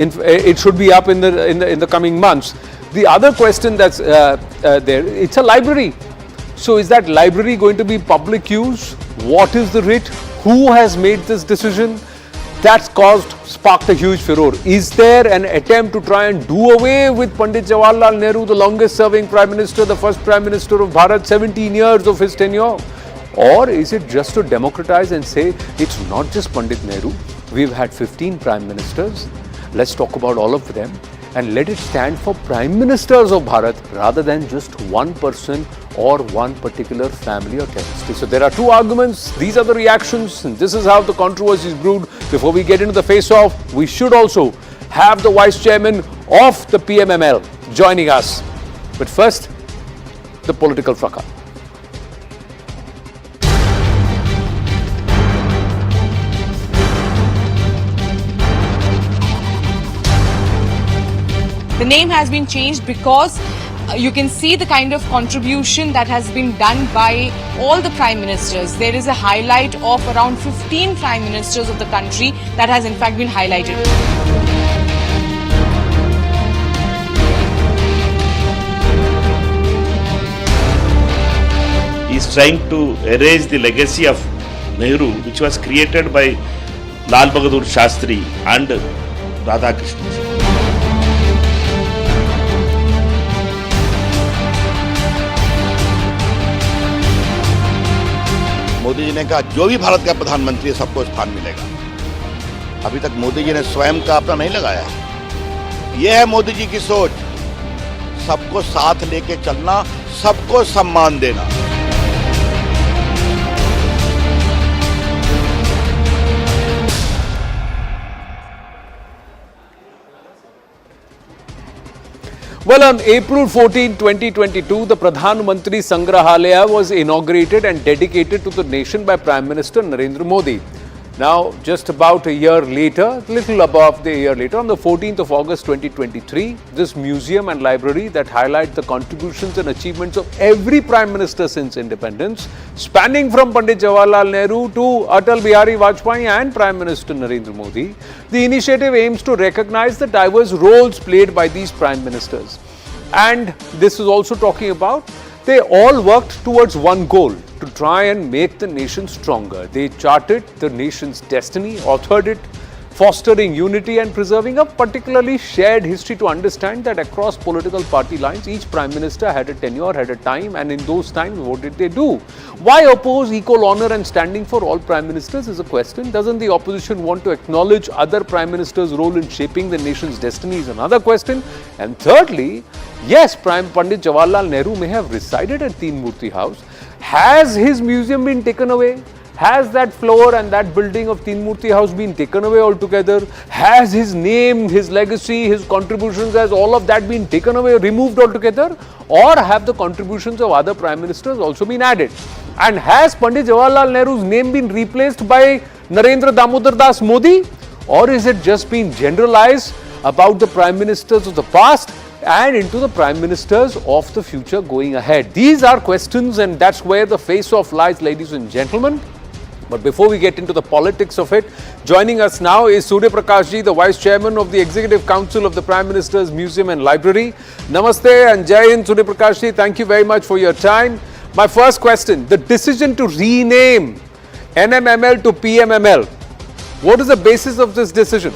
It should be up in the coming months. The other question that's there, it's a library. So is that library going to be public use? What is the writ? Who has made this decision? That's sparked a huge furore. Is there an attempt to try and do away with Pandit Jawaharlal Nehru, the longest serving Prime Minister, the first Prime Minister of Bharat, 17 years of his tenure? Or is it just to democratize and say it's not just Pandit Nehru, we've had 15 Prime Ministers, let's talk about all of them and let it stand for Prime Ministers of Bharat rather than just one person or one particular family or dynasty. So there are two arguments, these are the reactions, and this is how the controversy is brewed. Before we get into the face-off, we should also have the Vice Chairman of the PMML joining us. But first, the political fracas. The name has been changed because you can see the kind of contribution that has been done by all the Prime Ministers. There is a highlight of around 15 Prime Ministers of the country that has in fact been highlighted. He is trying to erase the legacy of Nehru, which was created by Lal Bahadur Shastri and Radhakrishnan. Modi ji ने कहा जो भी भारत का प्रधानमंत्री है सबको स्थान मिलेगा। अभी तक मोदी जी ने स्वयं का अपना नहीं लगाया। यह है मोदी जी की सोच, सबको साथ लेके चलना, सबको सम्मान देना। Well, on April 14, 2022, the Pradhan Mantri Sangrahalaya was inaugurated and dedicated to the nation by Prime Minister Narendra Modi. Now, just about a year later, little above the year later, on the 14th of August 2023, this museum and library that highlight the contributions and achievements of every Prime Minister since independence, spanning from Pandit Jawaharlal Nehru to Atal Bihari Vajpayee and Prime Minister Narendra Modi, the initiative aims to recognize the diverse roles played by these Prime Ministers. And this is also talking about they all worked towards one goal, to try and make the nation stronger. They charted the nation's destiny, authored it, fostering unity and preserving a particularly shared history to understand that across political party lines, each Prime Minister had a tenure, had a time, and in those times, what did they do? Why oppose equal honor and standing for all Prime Ministers is a question. Doesn't the opposition want to acknowledge other Prime Ministers' role in shaping the nation's destiny is another question. And thirdly, yes, Pandit Jawaharlal Nehru may have resided at Teen Murti House. Has his museum been taken away? Has that floor and that building of Teen Murti House been taken away altogether? Has his name, his legacy, his contributions, has all of that been taken away, removed altogether? Or have the contributions of other Prime Ministers also been added? And has Pandit Jawaharlal Nehru's name been replaced by Narendra Damodar Das Modi? Or is it just been generalized about the Prime Ministers of the past and into the Prime Ministers of the future going ahead? These are questions, and that's where the face-off lies, ladies and gentlemen. But before we get into the politics of it, joining us now is Surya Prakash ji, the Vice Chairman of the Executive Council of the Prime Minister's Museum and Library. Namaste and Jai Hind, Surya Prakash ji. Thank you very much for your time. My first question, the decision to rename NMML to PMML, what is the basis of this decision?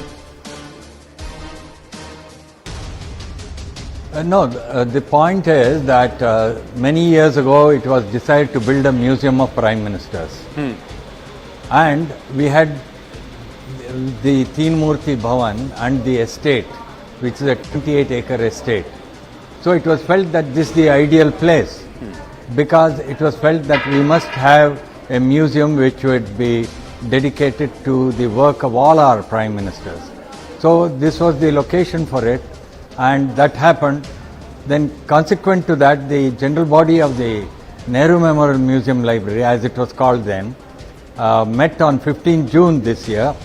The point is that many years ago it was decided to build a museum of Prime Ministers. And we had the Teen Murti Bhavan and the estate, which is a 28-acre estate. So it was felt that this is the ideal place because it was felt that we must have a museum which would be dedicated to the work of all our Prime Ministers. So this was the location for it. And that happened. Then consequent to that, the general body of the Nehru Memorial Museum Library, as it was called then, met on 15 June this year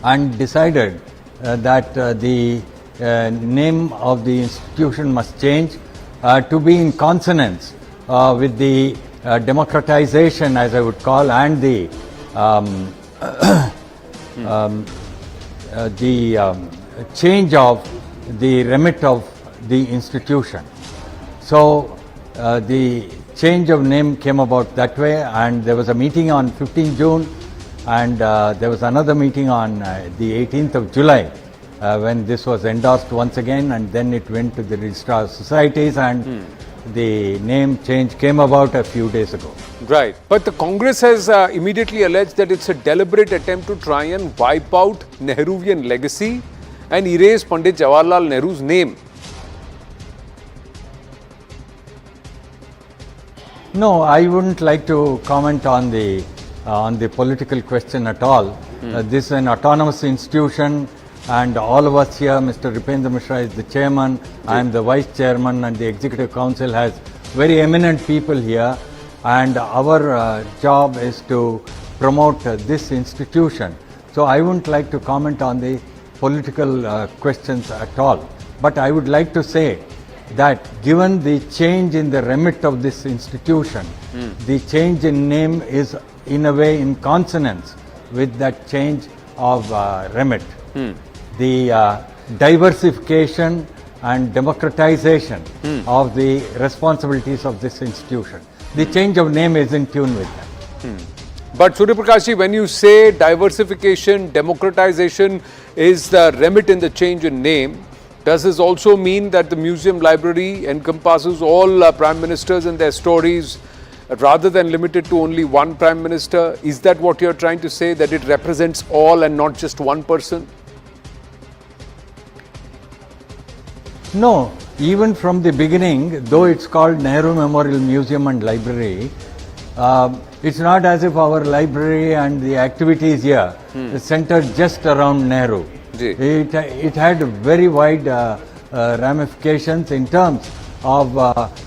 and decided that the name of the institution must change to be in consonance with the democratization, as I would call, and the change of the remit of the institution. So the change of name came about that way, and there was a meeting on 15 June and there was another meeting on the 18th of July when this was endorsed once again, and then it went to the Registrar of Societies, and the name change came about a few days ago. Right. But the Congress has immediately alleged that it's a deliberate attempt to try and wipe out Nehruvian legacy and erase Pandit Jawaharlal Nehru's name. No, I wouldn't like to comment on the political question at all. This is an autonomous institution, and all of us here, Mr. Ripendra Mishra is the chairman, I am the vice chairman, and the executive council has very eminent people here, and our job is to promote this institution. So I wouldn't like to comment on the political questions at all. But I would like to say that given the change in the remit of this institution, the change in name is in a way in consonance with that change of remit. The diversification and democratization of the responsibilities of this institution. The change of name is in tune with that. But Surya Prakash ji, when you say diversification, democratization is the remit in the change in name, does this also mean that the museum library encompasses all prime ministers and their stories rather than limited to only one prime minister? Is that what you're trying to say, that it represents all and not just one person? No, even from the beginning, though it's called Nehru Memorial Museum and Library, it's not as if our library and the activities here is centered just around Nehru. It had very wide ramifications in terms of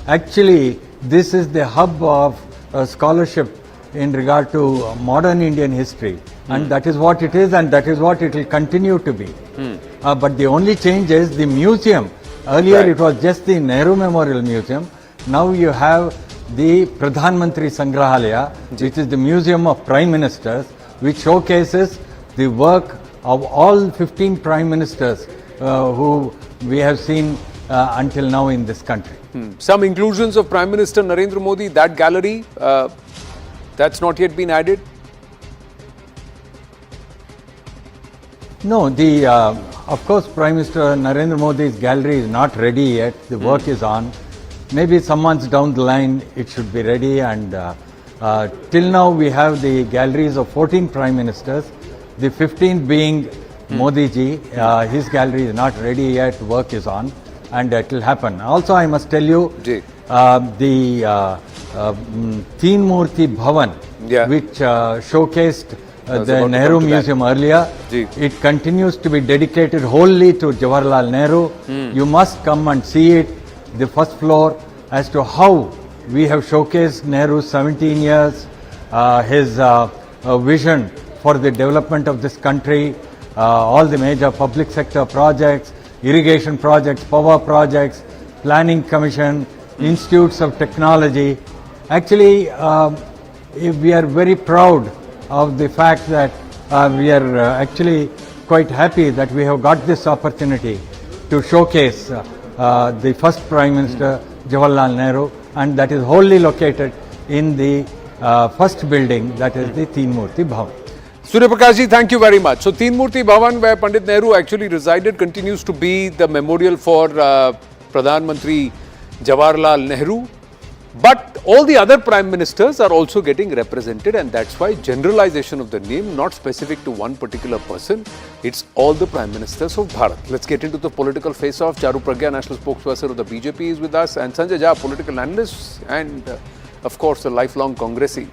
actually this is the hub of scholarship in regard to modern Indian history, and that is what it is, and that is what it will continue to be. But the only change is the museum. Earlier it was just the Nehru Memorial Museum. Now you have the Pradhan Mantri Sangrahalaya, which is the Museum of Prime Ministers, which showcases the work of all 15 Prime Ministers who we have seen until now in this country. Some inclusions of Prime Minister Narendra Modi, that gallery, that's not yet been added? No, of course Prime Minister Narendra Modi's gallery is not ready yet. The work is on. Maybe some months down the line it should be ready, and till now we have the galleries of 14 Prime Ministers, the 15th being Modi ji. His gallery is not ready yet, work is on, and it will happen. Also I must tell you, the Teen Murti Bhavan, which showcased the Nehru Museum earlier, it continues to be dedicated wholly to Jawaharlal Nehru. You must come and see it, the first floor, as to how we have showcased Nehru's 17 years, his vision for the development of this country, all the major public sector projects, irrigation projects, power projects, planning commission, institutes of technology. Actually, we are very proud of the fact that we are actually quite happy that we have got this opportunity to showcase the first Prime Minister Jawaharlal Nehru, and that is wholly located in the first building, that is the Teen Murti Bhavan. Surya Prakash ji, thank you very much. So Teen Murti Bhavan, where Pandit Nehru actually resided, continues to be the memorial for Pradhan Mantri Jawaharlal Nehru. But all the other prime ministers are also getting represented, and that's why generalization of the name, not specific to one particular person, it's all the prime ministers of Bharat. Let's get into the political face-off. Guru Prakash, national spokesperson of the BJP, is with us, and Sanjay Jha, political analyst, and of course a lifelong Congressee.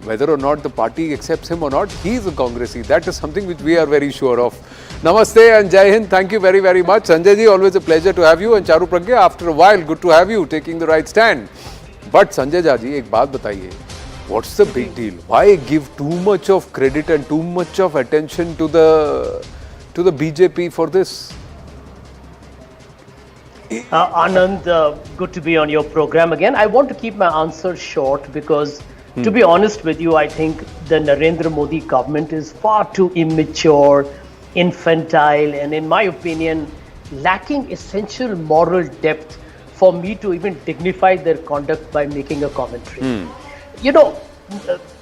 Whether or not the party accepts him or not, he is a Congressee. That is something which we are very sure of. Namaste and Jai Hind. Thank you very, very much. Sanjay ji, always a pleasure to have you. And Guru Prakash, after a while, good to have you taking the right stand. But Sanjay Jha ji, एक बात बताइए. What's the big deal? Why give too much of credit and too much of attention to the BJP for this? Anand, good to be on your program again. I want to keep my answer short because, to be honest with you, I think the Narendra Modi government is far too immature infantile, and in my opinion, lacking essential moral depth for me to even dignify their conduct by making a commentary. You know,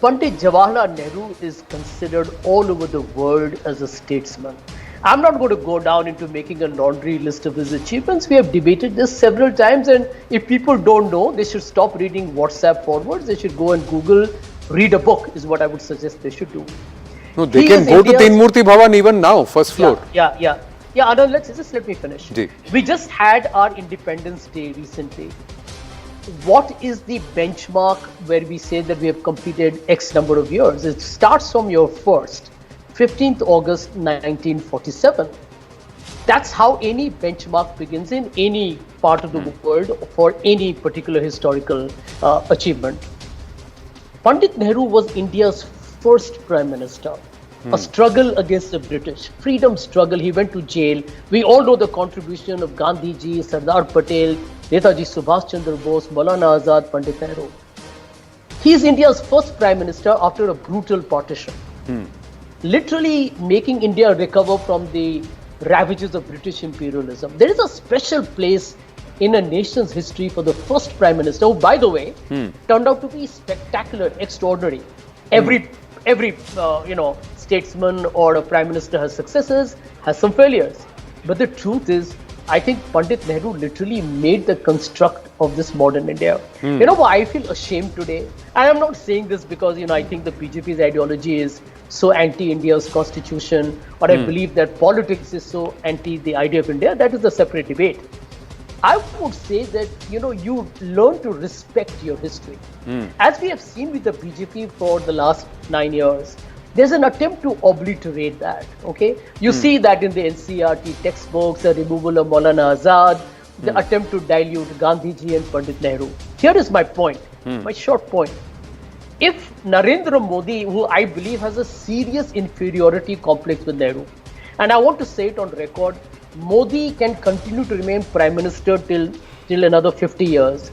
Pandit Jawaharlal Nehru is considered all over the world as a statesman. I'm not going to go down into making a laundry list of his achievements. We have debated this several times, and if people don't know, they should stop reading WhatsApp forwards. They should go and Google, read a book, is what I would suggest they should do. No, they can go to Teen Murti Bhavan even now, first floor. Yeah, Anand, let me finish. Ji. We just had our Independence Day recently. What is the benchmark where we say that we have completed X number of years? It starts from your first, 15th August 1947. That's how any benchmark begins in any part of the world for any particular historical achievement. Pandit Nehru was India's first Prime Minister. A struggle against the British, freedom struggle. He went to jail. We all know the contribution of Gandhi ji, Sardar Patel, Netaji Subhash Chandra Bose, Maulana Azad, Pandit Nehru. He is India's first Prime Minister after a brutal partition. Literally making India recover from the ravages of British imperialism. There is a special place in a nation's history for the first Prime Minister, who, by the way, turned out to be spectacular, extraordinary. Every statesman or a Prime Minister has successes, has some failures. But the truth is, I think Pandit Nehru literally made the construct of this modern India. You know why I feel ashamed today? I am not saying this because, I think the BJP's ideology is so anti-India's constitution, or I believe that politics is so anti the idea of India. That is a separate debate. I would say that, you learn to respect your history. As we have seen with the BJP for the last 9 years, there's an attempt to obliterate that, okay? You see that in the NCERT textbooks, the removal of Maulana Azad, the attempt to dilute Gandhiji and Pandit Nehru. Here is my point, my short point. If Narendra Modi, who I believe has a serious inferiority complex with Nehru, and I want to say it on record, Modi can continue to remain Prime Minister till another 50 years.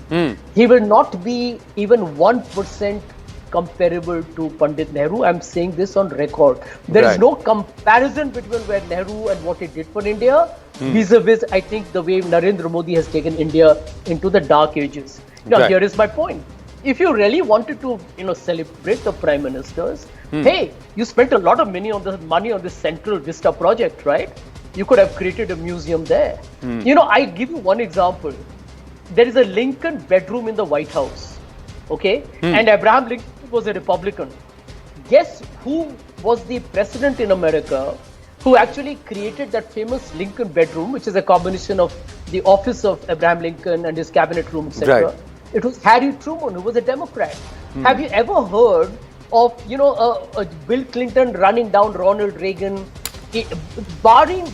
He will not be even 1% comparable to Pandit Nehru. I'm saying this on record. There is no comparison between where Nehru and what he did for India vis-a-vis, I think, the way Narendra Modi has taken India into the dark ages. Here is my point. If you really wanted to, celebrate the Prime Ministers, hey, you spent a lot of money on this Central Vista project, right? You could have created a museum there. I give you one example. There is a Lincoln bedroom in the White House, okay? And Abraham Lincoln was a Republican. Guess who was the president in America who actually created that famous Lincoln bedroom, which is a combination of the office of Abraham Lincoln and his cabinet room, etc. Right. It was Harry Truman, who was a Democrat. Have you ever heard of, Bill Clinton running down Ronald Reagan? Barring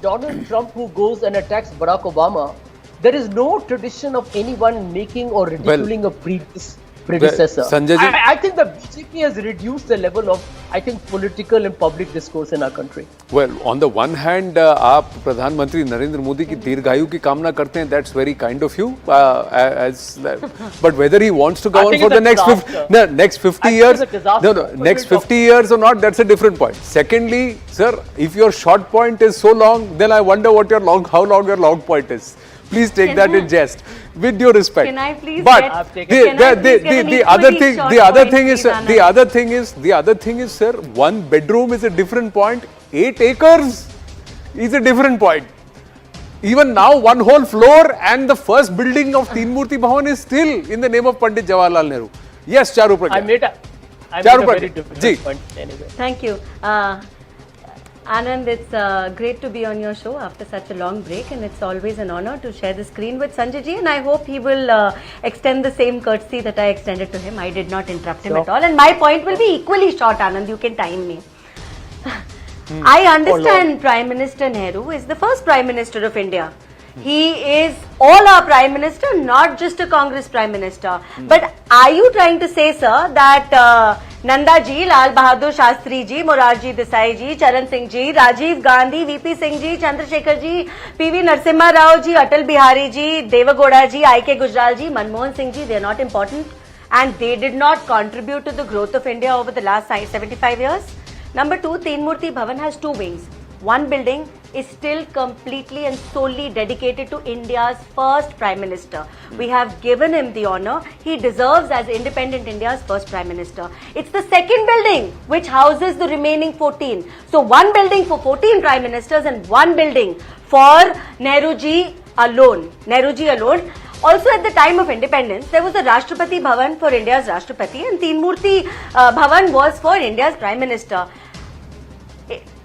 Donald Trump, who goes and attacks Barack Obama, there is no tradition of anyone making or ridiculing a predecessor. I think the BJP has reduced the level of, political and public discourse in our country. Well, on the one hand, आप प्रधानमंत्री नरेंद्र मोदी की दीर्घायु की कामना करते हैं. That's very kind of you. But whether he wants to go on for the next 50 years, next 50 years or not, that's a different point. Secondly, sir, if your short point is so long, then I wonder how long your long point is. Please take that in jest, with due respect. Can I please? But the other thing is, sir, one bedroom is a different point. 8 acres is a different point. Even now, one whole floor and the first building of Teen Murti Bhavan is still in the name of Pandit Jawaharlal Nehru. Yes, Charu Prakash. I made a very different point anyway. Thank you. Anand, it's great to be on your show after such a long break, and it's always an honor to share the screen with Sanjay ji, and I hope he will extend the same courtesy that I extended to him. I did not interrupt him at all, and my point will be equally short, Anand. You can time me. I understand Prime Minister Nehru is the first Prime Minister of India. He is all our Prime Minister, not just a Congress Prime Minister. But are you trying to say, sir, that Nanda ji, Lal Bahadur Shastri ji, Morarji Desai ji, Charan Singh ji, Rajiv Gandhi, VP Singh ji, Chandrasekhar ji, PV Narasimha Rao ji, Atal Bihari ji, Devagowda ji, IK Gujral ji, Manmohan Singh ji, they are not important, and they did not contribute to the growth of India over the last 75 years. Number two, Teen Murti Bhavan has two wings. one building is still completely and solely dedicated to India's first Prime Minister. We have given him the honor. He deserves as independent India's first Prime Minister. It's the second building which houses the remaining 14. So one building for 14 Prime Ministers and one building for Nehruji alone. Nehruji alone. Also at the time of independence, there was a Rashtrapati Bhavan for India's Rashtrapati and Teen Murti Bhavan was for India's Prime Minister.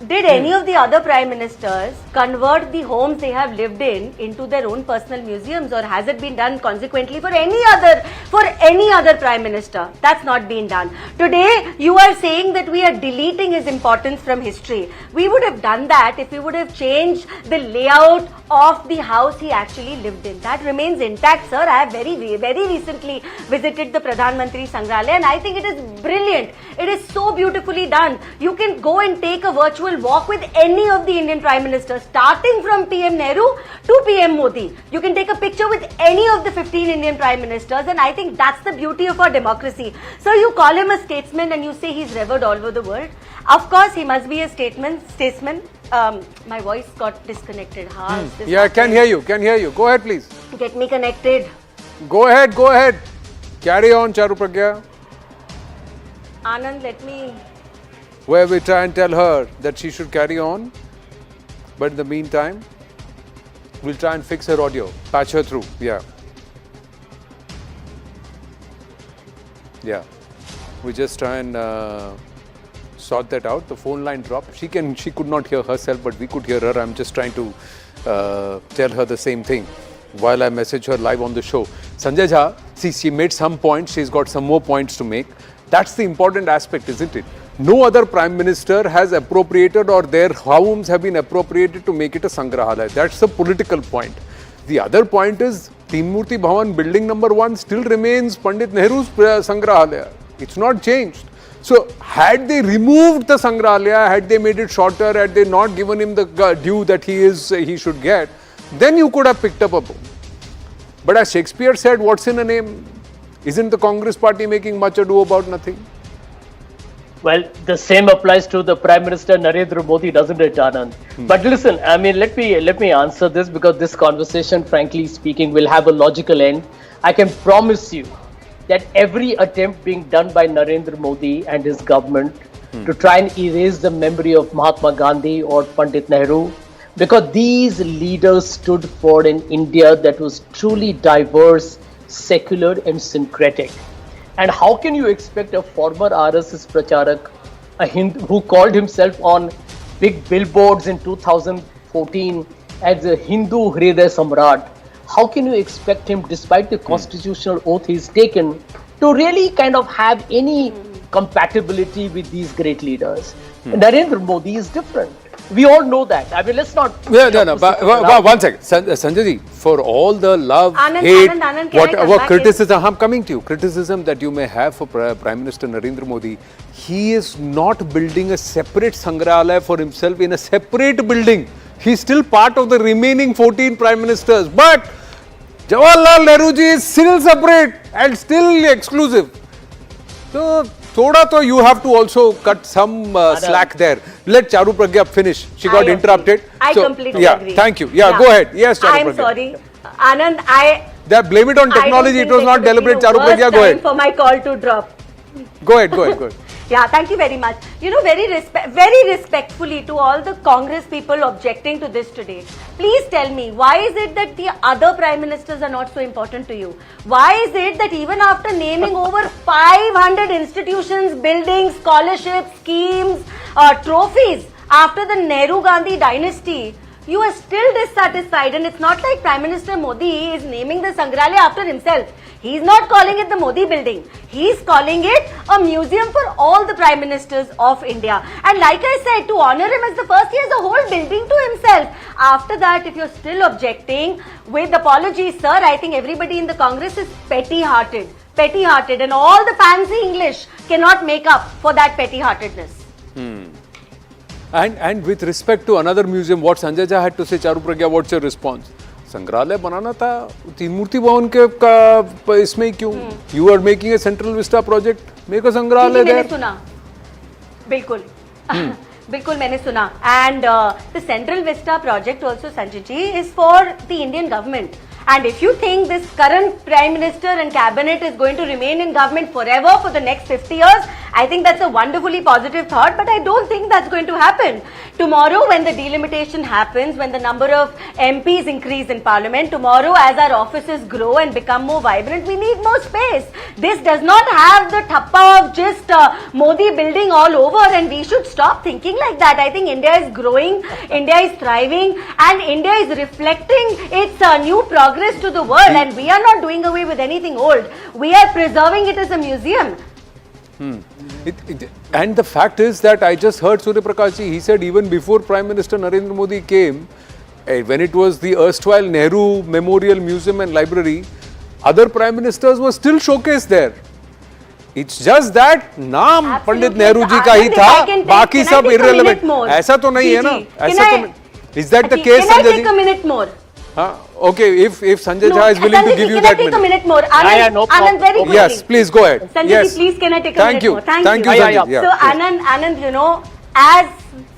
Did any of the other Prime Ministers convert the homes they have lived in into their own personal museums, or has it been done consequently for any other Prime Minister? That's not been done. Today, you are saying that we are deleting his importance from history. We would have done that if we would have changed the layout of the house he actually lived in. That remains intact, sir. I have very recently visited the Pradhan Mantri Sangrahalaya and I think it is brilliant. It is so beautifully done. You can go and take a virtual walk with any of the Indian Prime Ministers, starting from PM Nehru to PM Modi. You can take a picture with any of the 15 Indian Prime Ministers, and I think that's the beauty of our democracy. So you call him a statesman and you say he's revered all over the world. Of course, he must be a statesman. My voice got disconnected. Yeah, I can hear you. Go ahead, please. Get me connected. Go ahead. Carry on, Charu Pragya. Anand, let me... Where we try and tell her that she should carry on. But in the meantime, we'll try and fix her audio. Patch her through. Yeah. We just try and sort that out. The phone line dropped. She could not hear herself, but we could hear her. I'm just trying to tell her the same thing while I message her live on the show. Sanjay Jha, see, she made some points. She's got some more points to make. That's the important aspect, isn't it? No other Prime Minister has appropriated or their homes have been appropriated to make it a Sangrahalaya. That's the political point. The other point is Teen Murti Bhavan building number 1 still remains Pandit Nehru's Sangrahalaya. It's not changed. So had they removed the Sangrahalaya, had they made it shorter, had they not given him the due that he should get, then you could have picked up a bone. But as Shakespeare said, what's in a name? Isn't the Congress party making much ado about nothing? Well, the same applies to the Prime Minister Narendra Modi, doesn't it, Anand? But listen, I mean, let me answer this, because this conversation, frankly speaking, will have a logical end. I can promise you that every attempt being done by Narendra Modi and his government to try and erase the memory of Mahatma Gandhi or Pandit Nehru, because these leaders stood for an India that was truly diverse, secular and syncretic. And how can you expect a former RSS pracharak, a Hindu, who called himself on big billboards in 2014 as a Hindu Hriday Samrat, how can you expect him, despite the constitutional oath he's taken, to really kind of have any compatibility with these great leaders? Narendra Modi is different. We all know that. I mean, let's not... One second. Sanjay ji, for all the love, hate, whatever criticism, I'm coming to you, criticism that you may have for Prime Minister Narendra Modi, he is not building a separate Sangrahalaya for himself in a separate building. He's still part of the remaining 14 Prime Ministers. But Jawaharlal Nehru ji is still separate and still exclusive. So, thoda to you have to also cut some slack there. Let Charu Pragya finish. She got interrupted. I completely agree. Thank you. Go ahead. Yes, Charu Pragya. I'm sorry. Anand, blame it on technology. It was not deliberate. Charu Pragya, go ahead. For my call to drop. Go ahead. Yeah, thank you very much. You know, very respectfully to all the Congress people objecting to this today, please tell me, why is it that the other Prime Ministers are not so important to you? Why is it that even after naming over 500 institutions, buildings, scholarships, schemes, trophies after the Nehru-Gandhi dynasty, you are still dissatisfied? And it's not like Prime Minister Modi is naming the Sangrahalaya after himself. He's not calling it the Modi building. He's calling it a museum for all the Prime Ministers of India. And like I said, to honor him as the first, he has a whole building to himself. After that, if you're still objecting, with apologies, sir, I think everybody in the Congress is petty-hearted. And all the fancy English cannot make up for that petty-heartedness. And with respect to another museum, what Sanjay Jha had to say, Charu Pragya, what's your response? संग्रहालय बनाना था, तीन मूर्ति भवन के का इसमें क्यों? You are making a Central Vista project, make a संग्रहालय there. मैंने सुना, बिल्कुल. बिल्कुल मैंने सुना. And the Central Vista project also, Sanjay ji, is for the Indian government. And if you think this current Prime Minister and Cabinet is going to remain in government forever for the next 50 years, I think that's a wonderfully positive thought, but I don't think that's going to happen. Tomorrow when the delimitation happens, when the number of MPs increase in Parliament, tomorrow as our offices grow and become more vibrant, we need more space. This does not have the thappa of just Modi building all over, and we should stop thinking like that. I think India is growing, India is thriving, and India is reflecting its new progress to the world, and we are not doing away with anything old. We are preserving it as a museum. And the fact is that I just heard Surya Prakash ji, he said even before Prime Minister Narendra Modi came, when it was the erstwhile Nehru Memorial Museum and Library, other Prime Ministers were still showcased there. It's just that नाम पंडित नेहरू जी का ही था, बाकी सब irrelevant. ऐसा तो नहीं है ना? ऐसा तो नहीं. Is that the case, Sanjay ji? Can I take a minute more? Okay, if Sanjay Jha is willing to give you that minute. Can I take a minute more? Anand, very quickly. Yes, please go ahead. Sanjay yes. ji, please can I take a minute more? Thank you, Sanjay. So Anand, you know,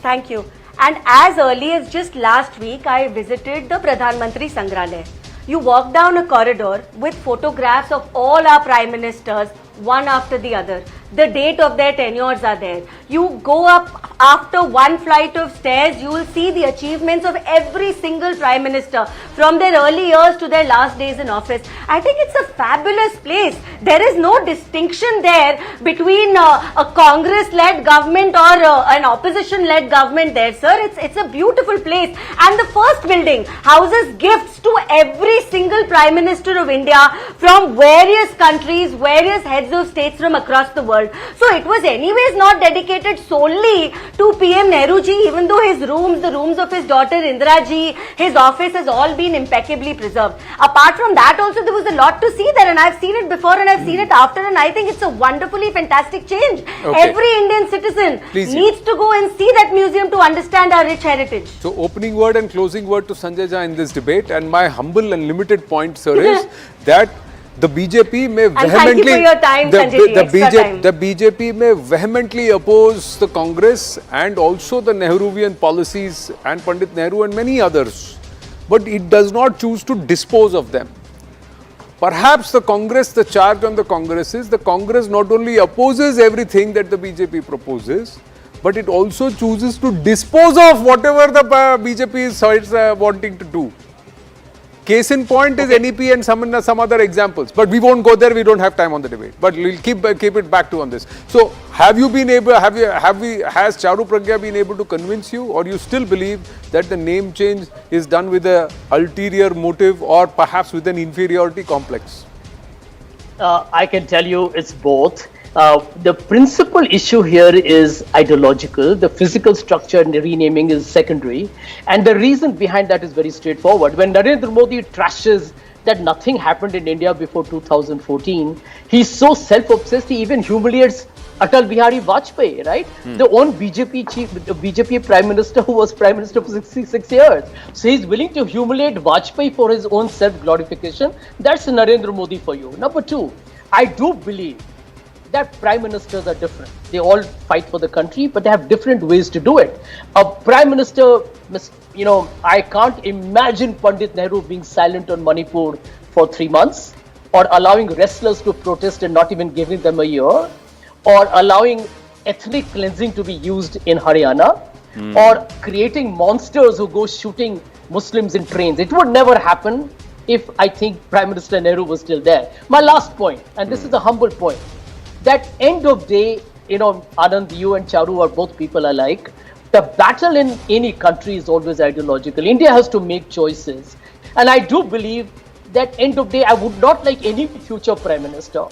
thank you. And as early as just last week, I visited the Pradhan Mantri Sangrahalaya. You walk down a corridor with photographs of all our prime ministers, one after the other. The date of their tenures are there. You go up after one flight of stairs, you will see the achievements of every single prime minister from their early years to their last days in office. I think it's a fabulous place. There is no distinction there between a Congress-led government or an opposition-led government there, sir. It's a beautiful place. And the first building houses gifts to every single prime minister of India from various countries, various heads of states from across the world. So it was anyways not dedicated solely to PM Nehru ji, even though his rooms, the rooms of his daughter Indira ji, his office has all been impeccably preserved. Apart from that also there was a lot to see there, and I've seen it before and I've seen it after, and I think it's a wonderfully fantastic change. Okay. Every Indian citizen needs to go and see that museum to understand our rich heritage. So opening word and closing word to Sanjay Jha in this debate, and my humble and limited point, sir, is that the BJP may vehemently, the BJP may vehemently oppose the Congress and also the Nehruvian policies and Pandit Nehru and many others, but it does not choose to dispose of them. Perhaps the Congress, the charge on the Congress is the Congress not only opposes everything that the BJP proposes, but it also chooses to dispose of whatever the BJP is wanting to do. Case in point is NEP and some other examples, but we won't go there. We don't have time on the debate, but we'll keep it back to on this. So, has Charu Pragya been able to convince you, or you still believe that the name change is done with a ulterior motive or perhaps with an inferiority complex? I can tell you it's both. The principal issue here is ideological. The physical structure and the renaming is secondary. And the reason behind that is very straightforward. When Narendra Modi trashes that nothing happened in India before 2014, he's so self-obsessed, he even humiliates Atal Bihari Vajpayee, right? The own BJP Prime Minister who was Prime Minister for 66 years. So he's willing to humiliate Vajpayee for his own self-glorification. That's Narendra Modi for you. Number two, I do believe that prime ministers are different. They all fight for the country, but they have different ways to do it. A prime minister, you know, I can't imagine Pandit Nehru being silent on Manipur for 3 months, or allowing wrestlers to protest and not even giving them a year, or allowing ethnic cleansing to be used in Haryana, or creating monsters who go shooting Muslims in trains. It would never happen if I think Prime Minister Nehru was still there. My last point, and this is a humble point, that end of day, you know, Anand, you and Charu are both people alike. The battle in any country is always ideological. India has to make choices. And I do believe that end of day, I would not like any future prime minister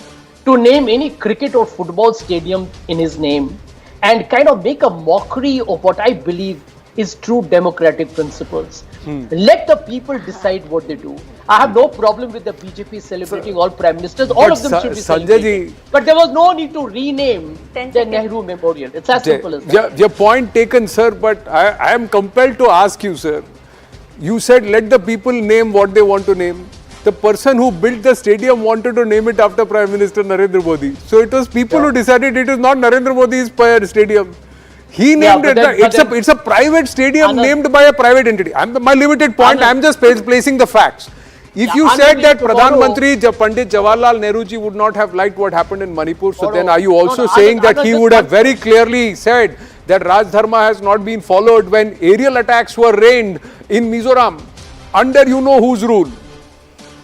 to name any cricket or football stadium in his name and kind of make a mockery of what I believe is true democratic principles. Let the people decide what they do. I have no problem with the BJP celebrating all prime ministers. All of them should be celebrated. But there was no need to rename the Nehru Memorial. It's as simple as that. Your point taken, sir, but I am compelled to ask you, sir. You said let the people name what they want to name. The person who built the stadium wanted to name it after Prime Minister Narendra Modi. So it was people who decided it is not Narendra Modi's stadium. He named but it. then- It's a private stadium Anand, named by a private entity. My limited point. Anand, I'm just placing the facts. If Yeah, you Anand, said that tomorrow- Pradhan Mantri Pandit Jawaharlal Nehru ji would not have liked what happened in Manipur, so No, then no. are you also No, no, saying Anand, that Anand, he just would have one- very clearly said that Raj Dharma has not been followed when aerial attacks were rained in Mizoram under you know whose rule?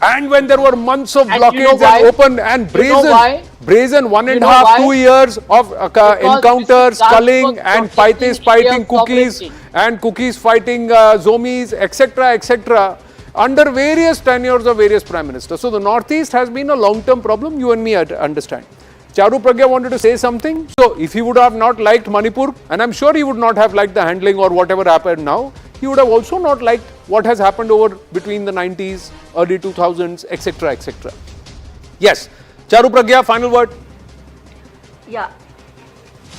And when there were months of And you blockades know why? and open and You know why? brazen one You and a know half, why? 2 years of encounters, this is done culling for and protecting fighting India's cookies sovereignty. and cookies fighting zomis, etc., etc., under various tenures of various prime ministers. So the Northeast has been a long-term problem, you and me understand. Charu Pragya wanted to say something. So if he would have not liked Manipur, and I'm sure he would not have liked the handling or whatever happened now, he would have also not liked what has happened over between the 90s, early 2000s, etc., etc. Yes. Charu Pragya, final word. Yeah.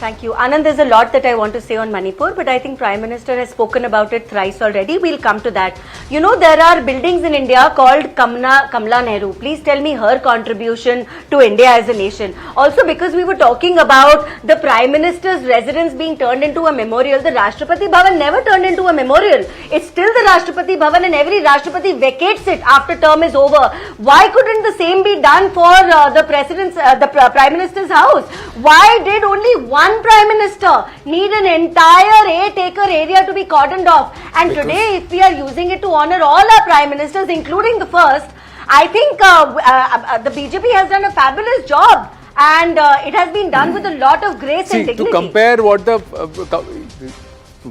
Thank you. Anand, there's a lot that I want to say on Manipur, but I think Prime Minister has spoken about it thrice already. We'll come to that. You know, there are buildings in India called Kamla Nehru. Please tell me her contribution to India as a nation. Also, because we were talking about the Prime Minister's residence being turned into a memorial, the Rashtrapati Bhavan never turned into a memorial. It's still the Rashtrapati Bhavan and every Rashtrapati vacates it after term is over. Why couldn't the same be done for the Prime Minister's house? Why did only one Prime Minister need an entire 8-acre area to be cordoned off? And today, if we are using it to honor all our Prime Ministers, including the first, I think the BJP has done a fabulous job. And it has been done with a lot of grace and See, dignity. to compare what the...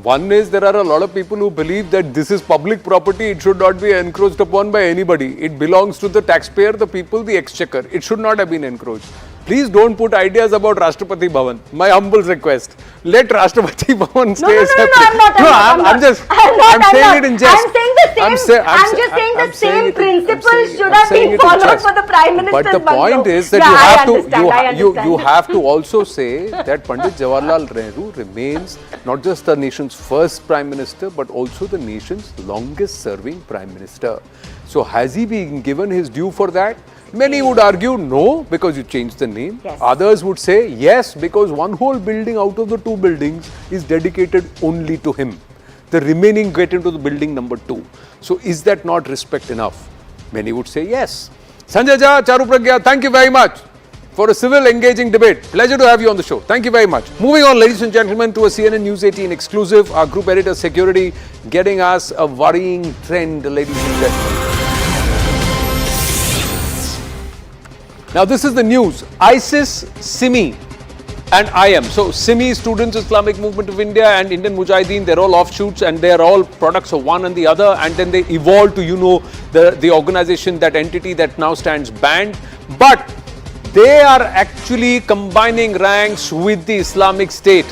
one is there are a lot of people who believe that this is public property, it should not be encroached upon by anybody. It belongs to the taxpayer, the people, the exchequer. It should not have been encroached. Please don't put ideas about Rashtrapati Bhavan. My humble request. Let Rashtrapati Bhavan stay separate. I'm saying it in jest. I'm saying the same. I'm just saying the same principles should have been followed for the Prime Minister's But the point is that you have to also say that Pandit Jawaharlal Nehru remains not just the nation's first Prime Minister, but also the nation's longest serving Prime Minister. So has he been given his due for that? Many would argue no, because you changed the name. Yes. Others would say yes, because one whole building out of the 2 buildings is dedicated only to him. The remaining get into the building number 2. So is that not respect enough? Many would say yes. Sanjay Jha, Charu Pragya, thank you very much for a civil engaging debate. Pleasure to have you on the show. Thank you very much. Moving on, ladies and gentlemen, to a CNN News 18 exclusive. Our group editor security getting us a worrying trend, ladies and gentlemen. Now this is the news. ISIS, SIMI and IM. So SIMI, Students Islamic Movement of India, and Indian Mujahideen, they're all offshoots and they're all products of one and the other, and then they evolved to, you know, the organization, that entity that now stands banned. But they are actually combining ranks with the Islamic State.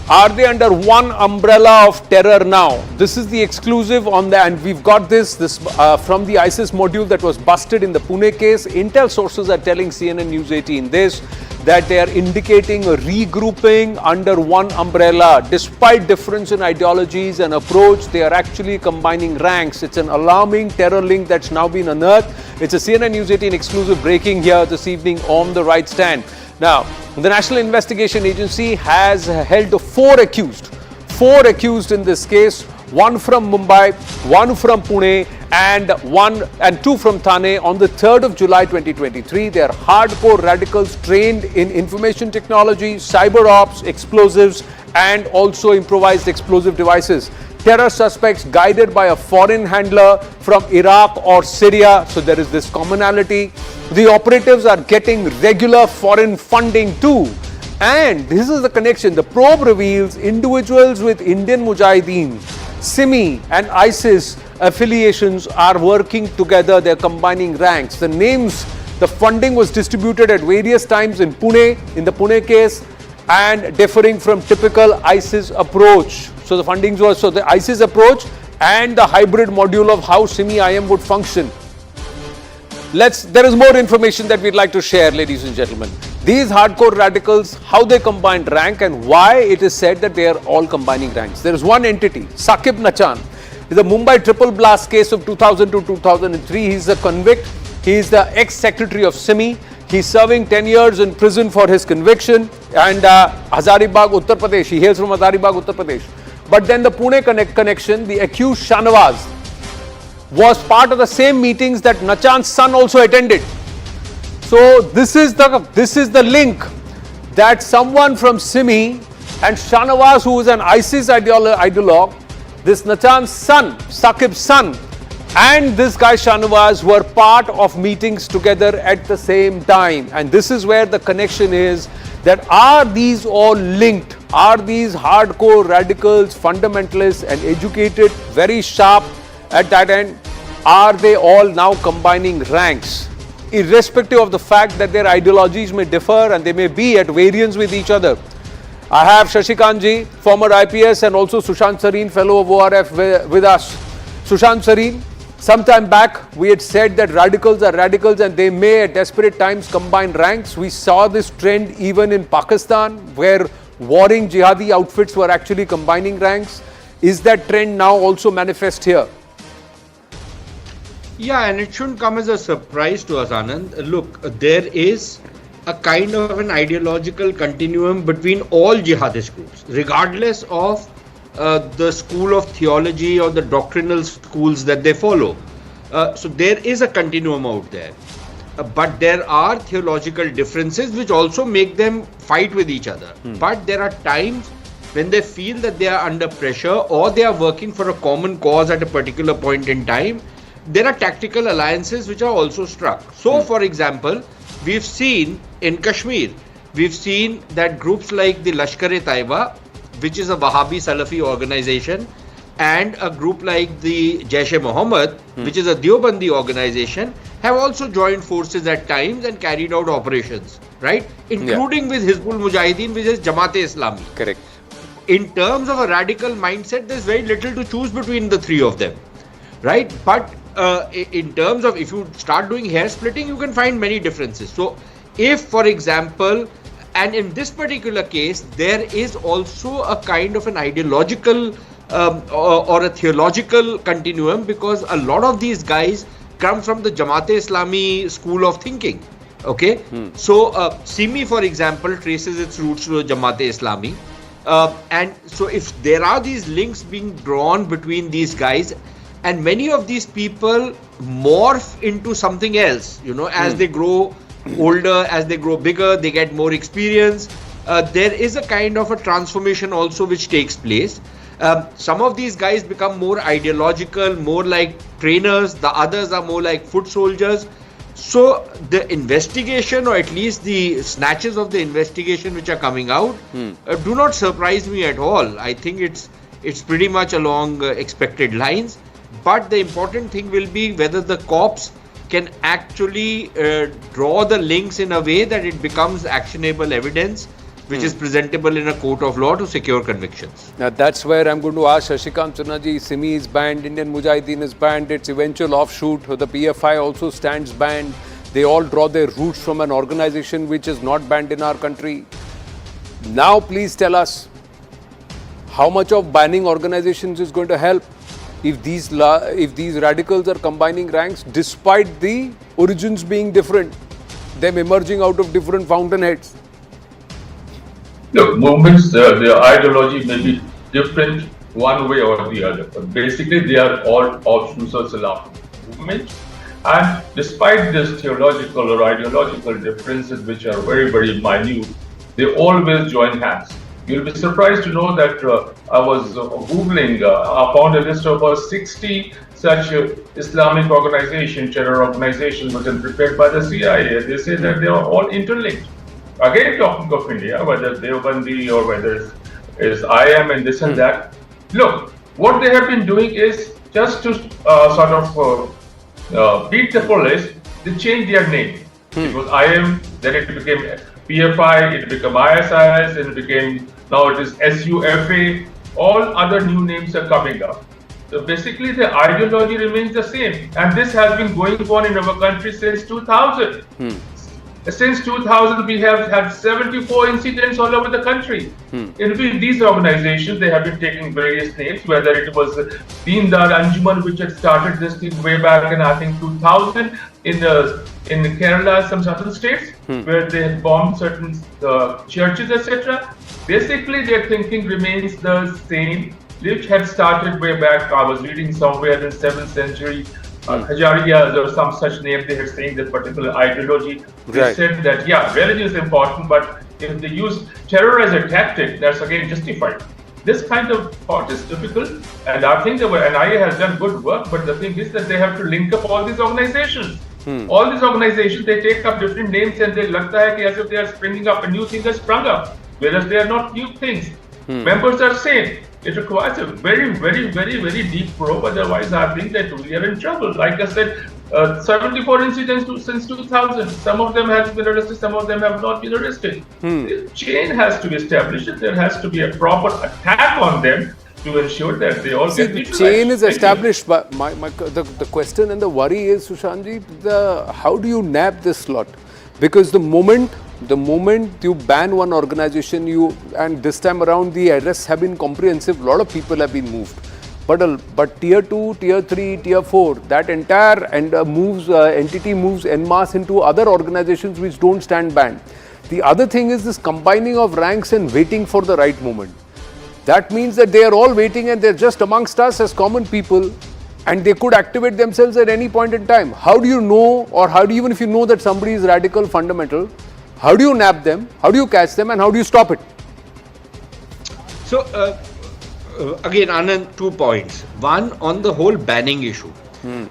Are they under one umbrella of terror now? This is the exclusive on the, and we've got this from the ISIS module that was busted in the Pune case. Intel sources are telling CNN News 18 this, that they are indicating a regrouping under one umbrella. Despite difference in ideologies and approach, they are actually combining ranks. It's an alarming terror link that's now been unearthed. It's a CNN News 18 exclusive breaking here this evening on The Right Stand. Now, the National Investigation Agency has held 4 accused in this case, 1 from Mumbai, 1 from Pune, and 2 from Thane on the 3rd of July 2023. They are hardcore radicals trained in information technology, cyber ops, explosives, and also improvised explosive devices. Terror suspects guided by a foreign handler from Iraq or Syria. So there is this commonality. The operatives are getting regular foreign funding too. And this is the connection. The probe reveals individuals with Indian Mujahideen, SIMI and ISIS affiliations are working together. They're combining ranks. The names, the funding was distributed at various times in Pune, in the Pune case, and differing from typical ISIS approach. So the fundings were, so the ISIS approach and the hybrid module of how SIMI-IM would function. There is more information that we'd like to share, ladies and gentlemen. These hardcore radicals, how they combined rank and why it is said that they are all combining ranks. There is one entity, Saqib Nachan. The Mumbai triple blast case of 2000 to 2003. He is a convict. He is the ex-secretary of SIMI. He's serving 10 years in prison for his conviction. And Hazaribagh, Uttar Pradesh. He hails from Hazaribagh, Uttar Pradesh. But then the Pune connection, the accused Shahnawaz, was part of the same meetings that Nachan's son also attended. So this is the link that someone from Simi and Shahnawaz, who is an ISIS ideologue, this Nachan's son, Saqib's son, and this guy Shahnawaz were part of meetings together at the same time. And this is where the connection is, that are these all linked? Are these hardcore radicals, fundamentalists and educated, very sharp at that end? Are they all now combining ranks? Irrespective of the fact that their ideologies may differ and they may be at variance with each other. I have Shashikant ji, former IPS, and also Sushant Sareen, fellow of ORF with us. Sushant Sareen, sometime back we had said that radicals are radicals and they may at desperate times combine ranks. We saw this trend even in Pakistan, where warring jihadi outfits were actually combining ranks. Is that trend now also manifest here? Yeah, and it shouldn't come as a surprise to us, Anand. Look, there is a kind of an ideological continuum between all jihadist groups, regardless of the school of theology or the doctrinal schools that they follow. So there is a continuum out there. But there are theological differences which also make them fight with each other. But there are times when they feel that they are under pressure or they are working for a common cause at a particular point in time. There are tactical alliances which are also struck. So, for example, we've seen in Kashmir, we've seen that groups like the Lashkar-e-Taiba, which is a Wahhabi Salafi organization, and a group like the Jaish-e-Mohammed, which is a Deobandi organization, have also joined forces at times and carried out operations, right? Including with Hizbul Mujahideen, which is Jamaat-e-Islami. Correct. In terms of a radical mindset, there's very little to choose between the three of them, right? But in terms of if you start doing hair splitting, you can find many differences. So if, for example, and in this particular case, there is also a kind of an ideological or a theological continuum, because a lot of these guys come from the Jamaat-e-Islami school of thinking. Okay, so Simi, for example, traces its roots to the Jamaat-e-Islami. And so if there are these links being drawn between these guys, and many of these people morph into something else, you know, as they grow older, as they grow bigger, they get more experience. There is a kind of a transformation also which takes place. Some of these guys become more ideological, more like trainers. The others are more like foot soldiers. So the investigation, or at least the snatches of the investigation which are coming out, do not surprise me at all. I think it's pretty much along expected lines. But the important thing will be whether the cops can actually draw the links in a way that it becomes actionable evidence which is presentable in a court of law to secure convictions. Now that's where I'm going to ask Shashikant Sinha, Simi is banned, Indian Mujahideen is banned, its eventual offshoot, the PFI also stands banned. They all draw their roots from an organization which is not banned in our country. Now please tell us, how much of banning organizations is going to help if these radicals are combining ranks despite the origins being different, them emerging out of different fountainheads? The movements, their ideology may be different one way or the other, but basically they are all offshoots of Salafi movement. And despite this theological or ideological differences, which are very, very minute, they always join hands. You'll be surprised to know that I was Googling, I found a list of about 60 such Islamic organizations, terror organizations, which are prepared by the CIA. They say that they are all interlinked. Again, talking of India, whether it's Deobandi or whether it's IM and this and that. Look, what they have been doing is just to sort of beat the police, they changed their name. It was IM, then it became PFI, it became ISIS, and it became, now it is SUFA. All other new names are coming up. So basically the ideology remains the same, and this has been going on in our country since 2000. Since 2000, we have had 74 incidents all over the country. In these organizations, they have been taking various names, whether it was Deendar Anjuman, which had started this thing way back in, I think, 2000, in Kerala, some certain states, where they had bombed certain churches, etc. Basically, their thinking remains the same, which had started way back. I was reading somewhere in 7th century, Hajariyas or some such name, they had saying that particular ideology. They said that, yeah, religion is important, but if they use terror as a tactic, that's again justified. This kind of thought is difficult, and I think the NIA has done good work, but the thing is that they have to link up all these organizations. All these organizations, they take up different names and they look like as if they are springing up, a new thing has sprung up, whereas they are not new things. Members are same. It requires a very, very, very, very deep probe. Otherwise, I think that we are in trouble. Like I said, 74 incidents since 2000. Some of them have been arrested, some of them have not been arrested. The chain has to be established. There has to be a proper attack on them to ensure that they all get neutralized. The chain is established, but the question and the worry is, Sushantji, how do you nab this lot? Because the moment you ban one organization, and this time around the arrests have been comprehensive, a lot of people have been moved. But tier 2, tier 3, tier 4, that entire entity moves en masse into other organizations which don't stand banned. The other thing is this combining of ranks and waiting for the right moment. That means that they are all waiting and they're just amongst us as common people, and they could activate themselves at any point in time. How do you know, or even if you know that somebody is radical, fundamental, how do you nab them, how do you catch them, and how do you stop it? So, again, Anand, 2 points. One, on the whole banning issue.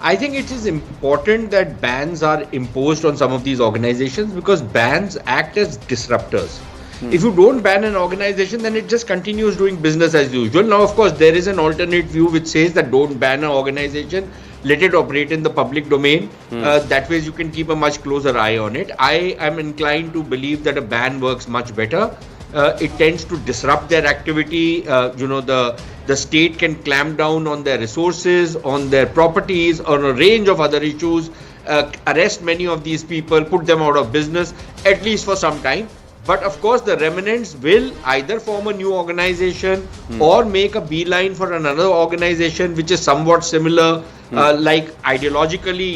I think it is important that bans are imposed on some of these organizations, because bans act as disruptors. If you don't ban an organization, then it just continues doing business as usual. Now, of course, there is an alternate view which says that don't ban an organization, let it operate in the public domain. That way you can keep a much closer eye on it. I am inclined to believe that a ban works much better. It tends to disrupt their activity. The state can clamp down on their resources, on their properties, on a range of other issues, arrest many of these people, put them out of business, at least for some time. But of course, the remnants will either form a new organization or make a beeline for another organization which is somewhat similar, like ideologically,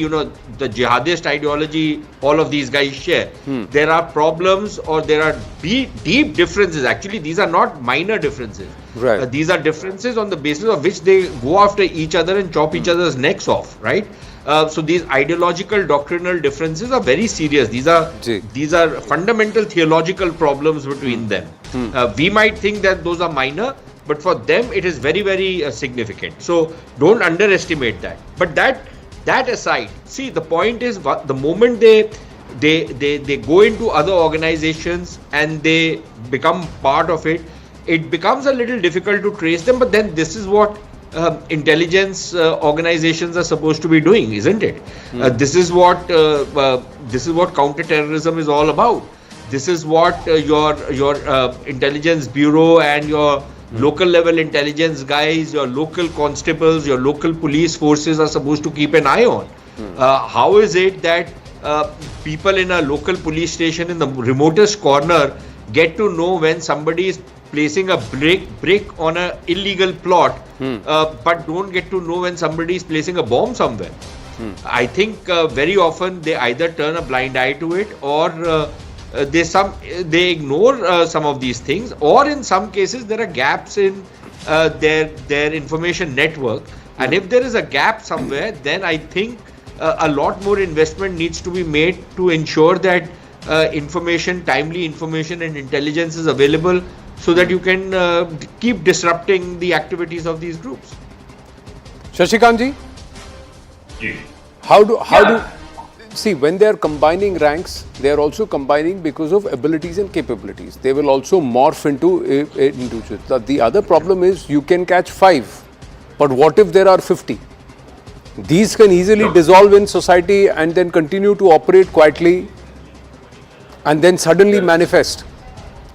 the jihadist ideology, all of these guys share. There are problems, or there are deep differences. Actually, these are not minor differences. Right. These are differences on the basis of which they go after each other and chop each other's necks off, right? So these ideological, doctrinal differences are very serious. These are fundamental theological problems between them. We might think that those are minor, but for them it is very, very significant. So don't underestimate that. But that aside, see, the point is, the moment they go into other organizations and they become part of it, it becomes a little difficult to trace them. But then this is what intelligence organizations are supposed to be doing, isn't it? This is what counter-terrorism is all about. This is what your intelligence bureau and your local level intelligence guys, your local constables, your local police forces are supposed to keep an eye on. How is it that people in a local police station in the remotest corner get to know when somebody is placing a brick on an illegal plot, but don't get to know when somebody is placing a bomb somewhere? I think very often they either turn a blind eye to it, or they ignore some of these things, or in some cases there are gaps in their information network. And if there is a gap somewhere, then I think a lot more investment needs to be made to ensure that timely information and intelligence is available, so that you can keep disrupting the activities of these groups. Shashikant ji, how do see, when they are combining ranks, they are also combining because of abilities and capabilities. They will also morph into individuals. The other problem is you can catch 5, but what if there are 50? These can easily dissolve in society and then continue to operate quietly and then suddenly manifest.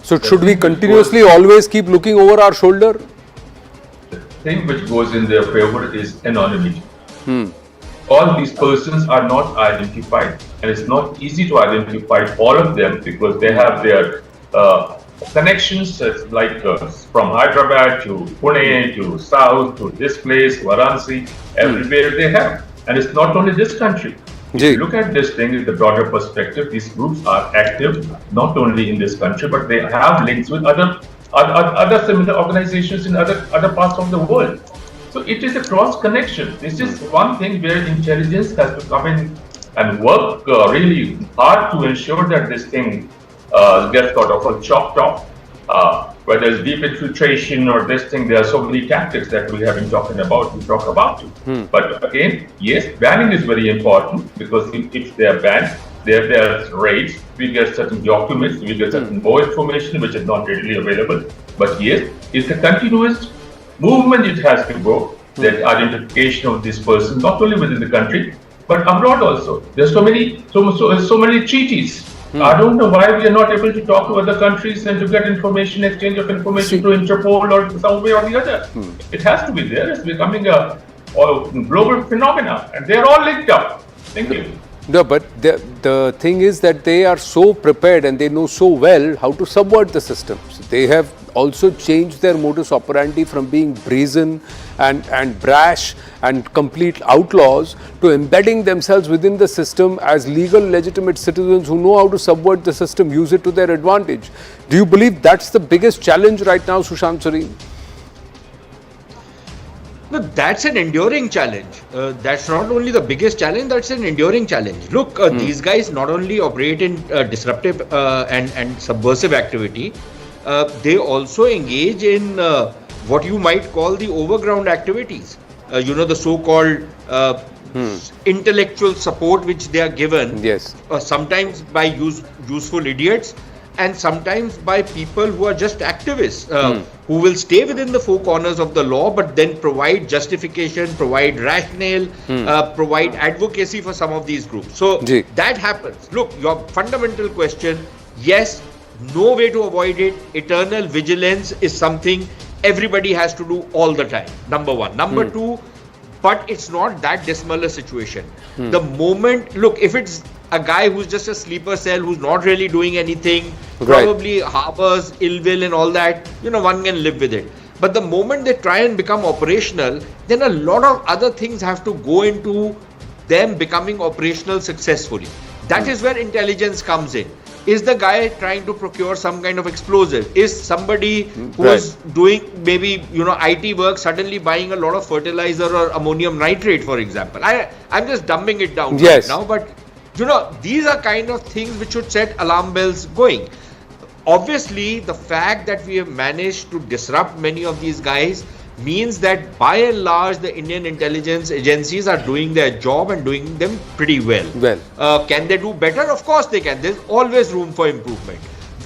So should we continuously always keep looking over our shoulder? The thing which goes in their favor is anonymity. all these persons are not identified, and it's not easy to identify all of them because they have their connections, like from Hyderabad to Pune to South to this place, Varanasi, everywhere they have. And it's not only this country. If you look at this thing in the broader perspective, these groups are active not only in this country, but they have links with other similar organizations in other parts of the world. So it is a cross connection. This is one thing where intelligence has to come in and work really hard to ensure that this thing gets sort of chopped off. Whether it's deep infiltration or this thing, there are so many tactics that we have been talking about. We talk about it. But again, yes, banning is very important because if they are banned, there are raids. We get certain documents, we get certain more information which is not readily available. But yes, it's a continuous movement. It has to go. That identification of this person, not only within the country but abroad also. There's so many treaties. I don't know why we are not able to talk to other countries and to get information, exchange of information to Interpol or some way or the other. It has to be there. It's becoming a global phenomena, and they're all linked up. Thank you. No, but the thing is that they are so prepared and they know so well how to subvert the systems. They have also changed their modus operandi from being brazen and brash and complete outlaws to embedding themselves within the system as legal, legitimate citizens who know how to subvert the system, use it to their advantage. Do you believe that's the biggest challenge right now, Sushant Sareen? No, that's an enduring challenge. That's not only the biggest challenge, that's an enduring challenge. Look, these guys not only operate in disruptive and subversive activity, they also engage in what you might call the overground activities. The so-called intellectual support which they are given. Yes. Sometimes by useful idiots, and sometimes by people who are just activists, who will stay within the four corners of the law, but then provide justification, provide rationale, provide advocacy for some of these groups. So that happens. Look, your fundamental question, yes, no way to avoid it. Eternal vigilance is something everybody has to do all the time. Number one. Number two, but it's not that dismal a situation. The moment, look, if it's a guy who's just a sleeper cell, who's not really doing anything, probably harbors ill will and all that, one can live with it. But the moment they try and become operational, then a lot of other things have to go into them becoming operational successfully. That is where intelligence comes in. Is the guy trying to procure some kind of explosive? Is somebody who is doing maybe IT work suddenly buying a lot of fertilizer or ammonium nitrate, for example? I'm just dumbing it down right now, but these are kind of things which should set alarm bells going. Obviously, the fact that we have managed to disrupt many of these guys means that by and large the Indian intelligence agencies are doing their job and doing them pretty well. Can they do better? Of course they can. There's always room for improvement.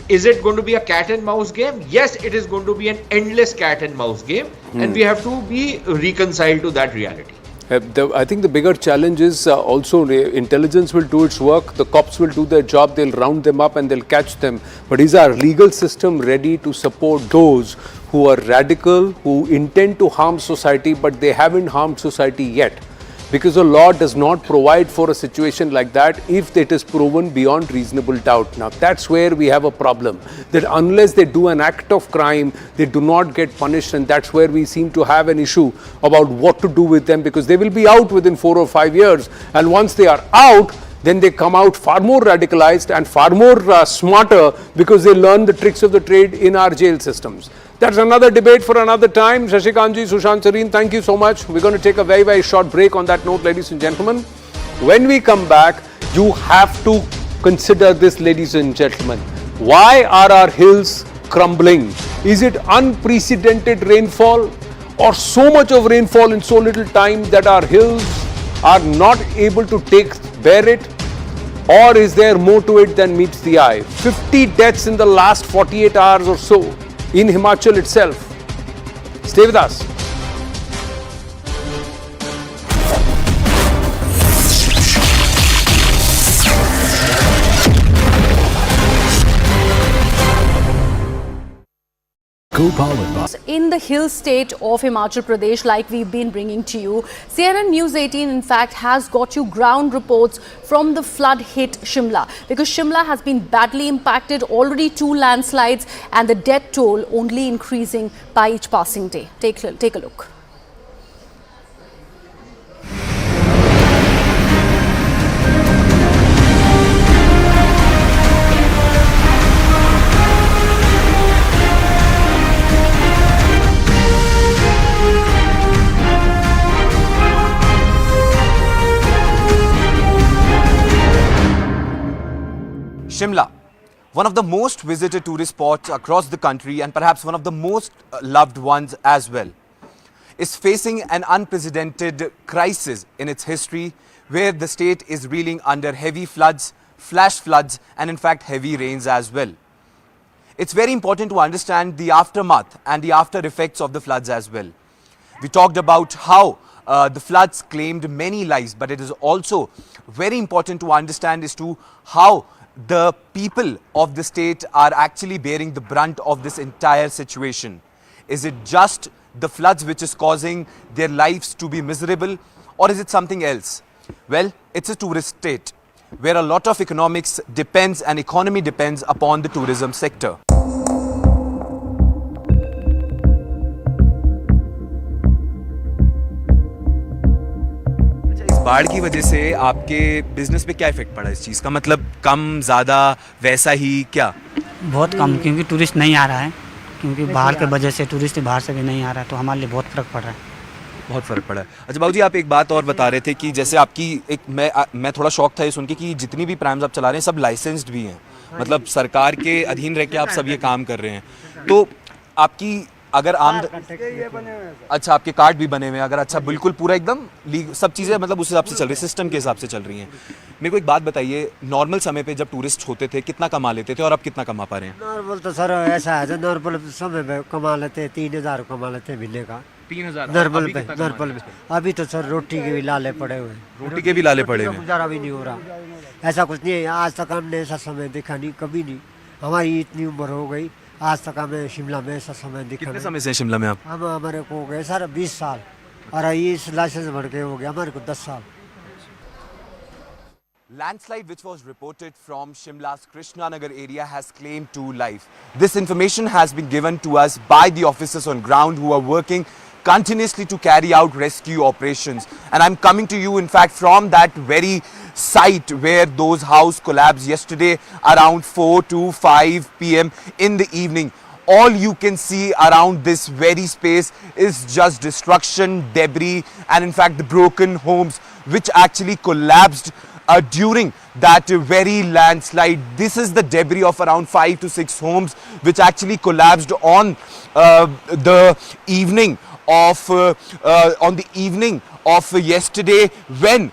Is it going to be a cat and mouse game? Yes, it is going to be an endless cat and mouse game, and we have to be reconciled to that reality. I think the bigger challenge is also intelligence will do its work, the cops will do their job, they'll round them up and they'll catch them. But is our legal system ready to support those who are radical, who intend to harm society, but they haven't harmed society yet? Because the law does not provide for a situation like that if it is proven beyond reasonable doubt. Now, that's where we have a problem, that unless they do an act of crime, they do not get punished, and that's where we seem to have an issue about what to do with them, because they will be out within 4 or 5 years, and once they are out, then they come out far more radicalized and far more smarter, because they learn the tricks of the trade in our jail systems. That's another debate for another time. Shashikantji, Sushant Sareen, thank you so much. We're going to take a very, very short break on that note, ladies and gentlemen. When we come back, you have to consider this, ladies and gentlemen. Why are our hills crumbling? Is it unprecedented rainfall, or so much of rainfall in so little time that our hills are not able to bear it? Or is there more to it than meets the eye? 50 deaths in the last 48 hours or so in Himachal itself. Stay with us. Co-powered by In the hill state of Himachal Pradesh, like we've been bringing to you, CNN News 18 in fact has got you ground reports from the flood hit Shimla, because Shimla has been badly impacted, already 2 landslides, and the death toll only increasing by each passing day. Take a look. Shimla, one of the most visited tourist spots across the country and perhaps one of the most loved ones as well, is facing an unprecedented crisis in its history, where the state is reeling under heavy floods, flash floods, and in fact heavy rains as well. It's very important to understand the aftermath and the after effects of the floods as well. We talked about how the floods claimed many lives, but it is also very important to understand as to how the people of the state are actually bearing the brunt of this entire situation. Is it just the floods which is causing their lives to be miserable, or is it something else? Well, it's a tourist state where a lot of economics depends and economy depends upon the tourism sector. बाढ़ की वजह से आपके business पे क्या effect पड़ा इस चीज़ का, मतलब कम ज़्यादा वैसा ही क्या? बहुत कम, क्योंकि टूरिस्ट नहीं आ रहा है, क्योंकि बाहर के वजह से टूरिस्ट बाहर से भी नहीं आ रहा है, तो हमारे लिए बहुत फ़र्क पड़ रहा है। बहुत फ़र्क पड़ा है। अच्छा बाबू जी, आप एक बात और बता रहे थे कि जैसे आपकी एक मैं थोड़ा शौक था ये सुन के कि जितनी भी प्राइम्स आप चला रहे हैं सब लाइसेंस्ड भी हैं, मतलब सरकार के अधीन रह के आप सब ये काम कर रहे हैं। तो आपकी अगर अच्छा आपके कार्ड भी बने हुए हैं, अगर अच्छा बिल्कुल पूरा एकदम सब चीज़ें मतलब उस हिसाब से चल रही है, सिस्टम के हिसाब से चल रही हैं। मेरे को एक बात बताइए, नॉर्मल समय पे जब टूरिस्ट होते थे कितना कमा लेते थे और अब कितना कमा पा रहे हैं? नॉर्मल तो सर ऐसा है, नॉर्मल समय पे कमा लेते 3,000 कमा लेते महीने का। 3,000 नॉर्मल पे अभी तो सर रोटी के भी लाले पड़े हुए, रोटी के भी लाले पड़े हुए, गुजारा भी नहीं हो रहा। ऐसा कुछ नहीं है, आज तक हमने ऐसा समय देखा नहीं, कभी नहीं। हमारी इतनी उम्र हो गई, आज तक हमें शिमला में ऐसा समय दिखा। कितने समय से शिमला में आप? हम हमारे को हो गए सर 20 साल, और इस लाइसेंस बढ़ के हो गया हमारे को 10 साल। Landslide which was reported from Shimla's Krishnanagar area has claimed 2 lives. This information has been given to us by the officers on ground who are working continuously to carry out rescue operations. And I'm coming to you in fact from that very site where those houses collapsed yesterday around 4 to 5 p.m. in the evening. All you can see around this very space is just destruction, debris, and in fact the broken homes which actually collapsed during that very landslide. This is the debris of around 5 to 6 homes which actually collapsed on the evening of yesterday, when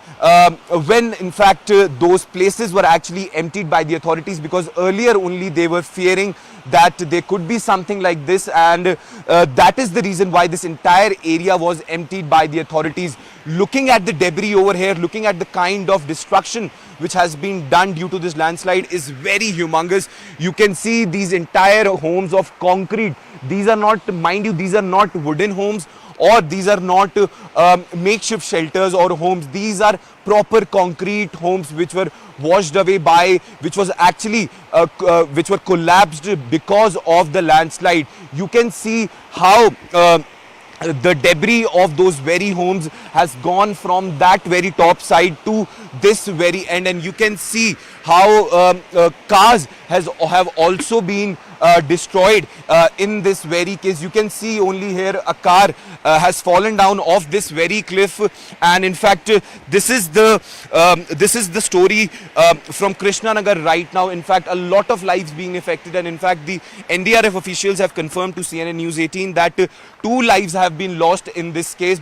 in fact those places were actually emptied by the authorities, because earlier only they were fearing that there could be something like this, and that is the reason why this entire area was emptied by the authorities. Looking at the debris over here, looking at the kind of destruction which has been done due to this landslide is very humongous. You can see these entire homes of concrete. These are not, mind you, these are not wooden homes, or these are not makeshift shelters or homes. These are proper concrete homes which were washed away by, which was actually which were collapsed because of the landslide. You can see how the debris of those very homes has gone from that very top side to this very end, and you can see how cars have also been destroyed in this very case. You can see only here a car has fallen down off this very cliff, and in fact this is the story from Krishnanagar right now. In fact, a lot of lives being affected, and in fact the NDRF officials have confirmed to CNN News 18 that 2 lives have been lost in this case.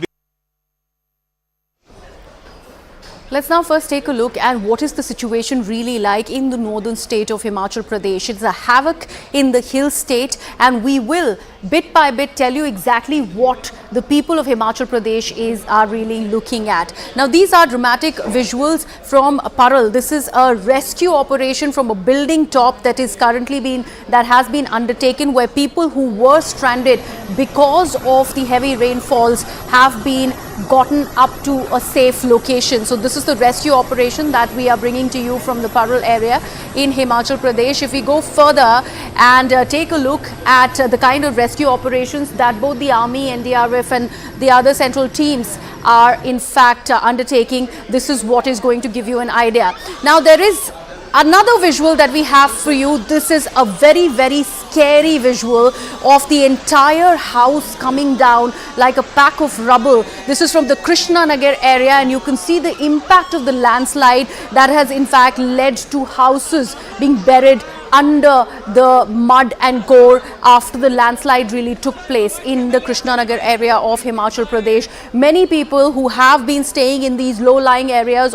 Let's now first take a look at what is the situation really like in the northern state of Himachal Pradesh. It's a havoc in the hill state, and we will bit by bit tell you exactly what the people of Himachal Pradesh are really looking at. Now, these are dramatic visuals from Paral. This is a rescue operation from a building top that has been undertaken, where people who were stranded because of the heavy rainfalls have been gotten up to a safe location. So this is the rescue operation that we are bringing to you from the Paral area in Himachal Pradesh. If we go further and take a look at the kind of rescue operations that both the Army, NDRF and the other central teams are in fact undertaking, this is what is going to give you an idea. Now, there is another visual that we have for you. This is a very, very scary visual of the entire house coming down like a pack of rubble. This is from the Krishna Nagar area, and you can see the impact of the landslide that has in fact led to houses being buried under the mud and gore after the landslide really took place in the Krishna Nagar area of Himachal Pradesh. Many people who have been staying in these low-lying areas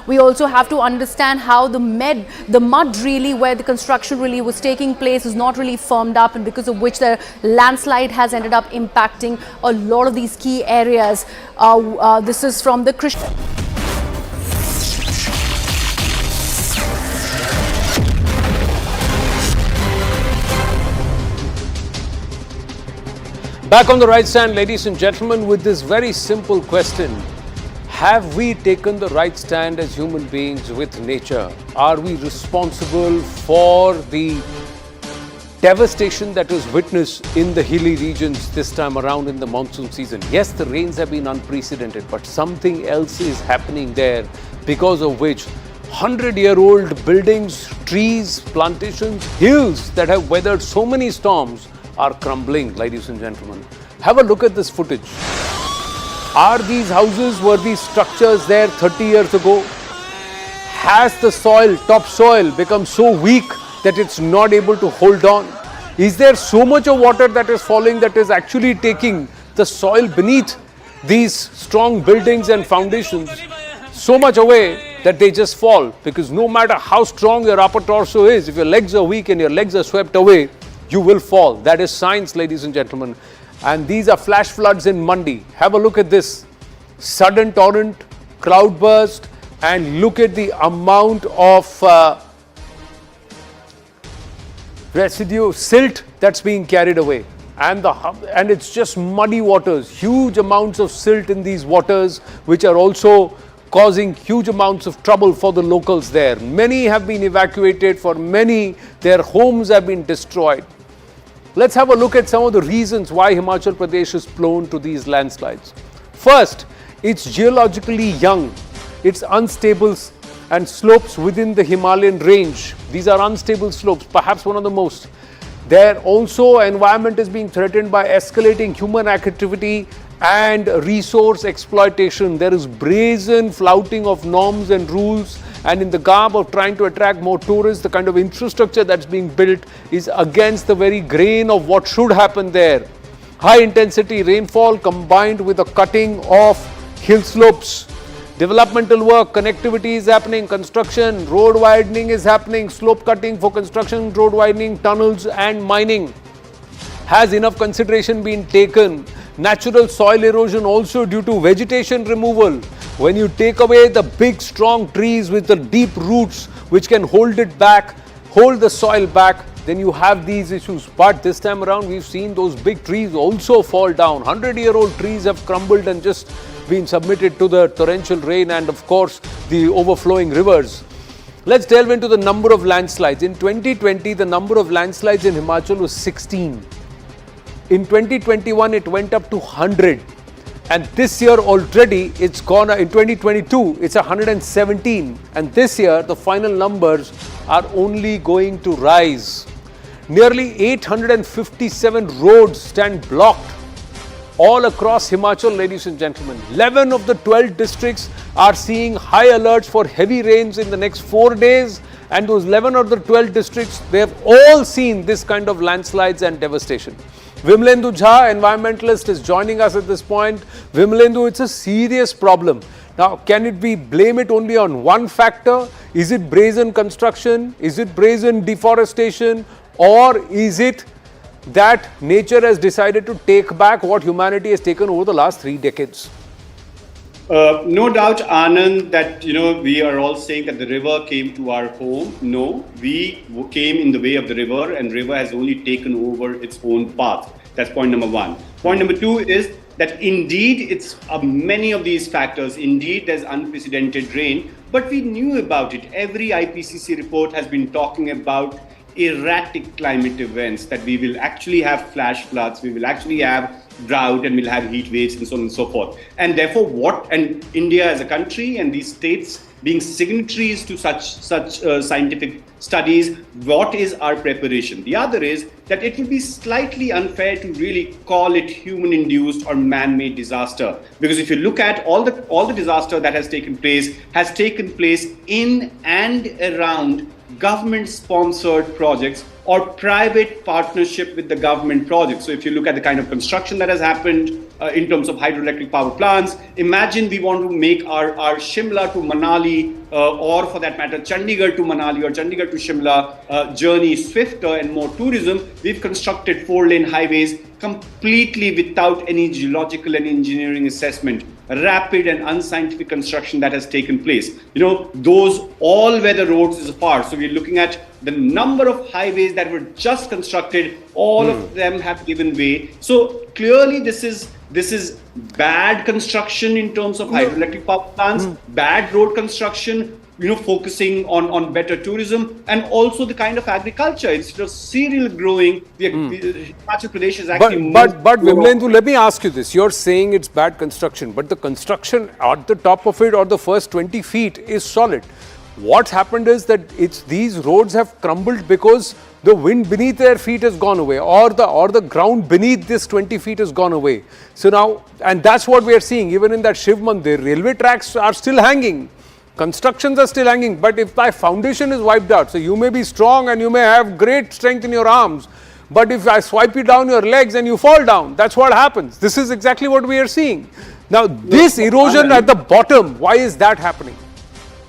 we also have to understand how the mud really, where the construction really was taking place, is not really firmed up, and because of which the landslide has ended up impacting a lot of these key areas. This is from the Krishna. Back on the right stand, ladies and gentlemen, with this very simple question. Have we taken the right stand as human beings with nature? Are we responsible for the devastation that was witnessed in the hilly regions this time around in the monsoon season? Yes, the rains have been unprecedented, but something else is happening there, because of which 100-year-old buildings, trees, plantations, hills that have weathered so many storms are crumbling, ladies and gentlemen. Have a look at this footage. Are these houses, were these structures there 30 years ago? Has the soil, topsoil, become so weak that it's not able to hold on? Is there so much of water that is falling that is actually taking the soil beneath these strong buildings and foundations so much away that they just fall? Because no matter how strong your upper torso is, if your legs are weak and your legs are swept away, you will fall. That is science, ladies and gentlemen. And these are flash floods in Mandi. Have a look at this. Sudden torrent, cloudburst, and look at the amount of residue, silt that's being carried away. And it's just muddy waters, huge amounts of silt in these waters, which are also causing huge amounts of trouble for the locals there. Many have been evacuated. For many, their homes have been destroyed. Let's have a look at some of the reasons why Himachal Pradesh is prone to these landslides. First, it's geologically young. It's unstable and slopes within the Himalayan range. These are unstable slopes, perhaps one of the most. There also, environment is being threatened by escalating human activity and resource exploitation. There is brazen flouting of norms and rules, and in the garb of trying to attract more tourists, the kind of infrastructure that's being built is against the very grain of what should happen there. High intensity rainfall combined with a cutting of hill slopes. Developmental work, connectivity is happening, construction, road widening is happening, slope cutting for construction, road widening, tunnels and mining. Has enough consideration been taken? Natural soil erosion also due to vegetation removal. When you take away the big strong trees with the deep roots which can hold it back, hold the soil back, then you have these issues. But this time around we've seen those big trees also fall down. 100-year-old trees have crumbled and just been submitted to the torrential rain and of course the overflowing rivers. Let's delve into the number of landslides. In 2020, the number of landslides in Himachal was 16. In 2021, it went up to 100. And this year already, it's gone, in 2022, it's 117. And this year, the final numbers are only going to rise. Nearly 857 roads stand blocked all across Himachal, ladies and gentlemen. 11 of the 12 districts are seeing high alerts for heavy rains in the next 4 days. And those 11 of the 12 districts, they have all seen this kind of landslides and devastation. Vimlendu Jha, environmentalist, is joining us at this point. Vimlendu, it's a serious problem. Now, can it be blame it only on one factor? Is it brazen construction? Is it brazen deforestation? Or is it that nature has decided to take back what humanity has taken over the last 3 decades? No doubt, Anand, that we are all saying that the river came to our home. No, we came in the way of the river, and river has only taken over its own path. That's point number one. Point number two is that indeed it's many of these factors. Indeed, there's unprecedented rain, but we knew about it. Every IPCC report has been talking about erratic climate events, that we will actually have flash floods, we will actually have drought, and we'll have heat waves, and so on and so forth. And therefore, and India as a country and these states being signatories to such scientific studies, what is our preparation? The other is that it would be slightly unfair to really call it human-induced or man-made disaster, because if you look at all the disaster that has taken place in and around government-sponsored projects or private partnership with the government projects. So if you look at the kind of construction that has happened in terms of hydroelectric power plants, imagine we want to make our Shimla to Manali or for that matter Chandigarh to Manali or Chandigarh to Shimla journey swifter and more tourism. We've constructed 4-lane highways completely without any geological and engineering assessment. Rapid and unscientific construction that has taken place. Those all-weather roads is apart. So we're looking at the number of highways that were just constructed. All of them have given way. So clearly, this is bad construction in terms of hydroelectric power plants, bad road construction. Focusing on better tourism and also the kind of agriculture. Instead of cereal growing, Himachal Pradesh is actually... But Vimlendu, let me ask you this. You're saying it's bad construction, but the construction at the top of it or the first 20 feet is solid. What's happened is that these roads have crumbled because the wind beneath their feet has gone away, or the ground beneath this 20 feet has gone away. So now, and that's what we are seeing even in that Shiv Mandir. Railway tracks are still hanging. Constructions are still hanging, but if my foundation is wiped out, so you may be strong and you may have great strength in your arms, but if I swipe you down your legs and you fall down, that's what happens. This is exactly what we are seeing. Now, this erosion at the bottom, why is that happening?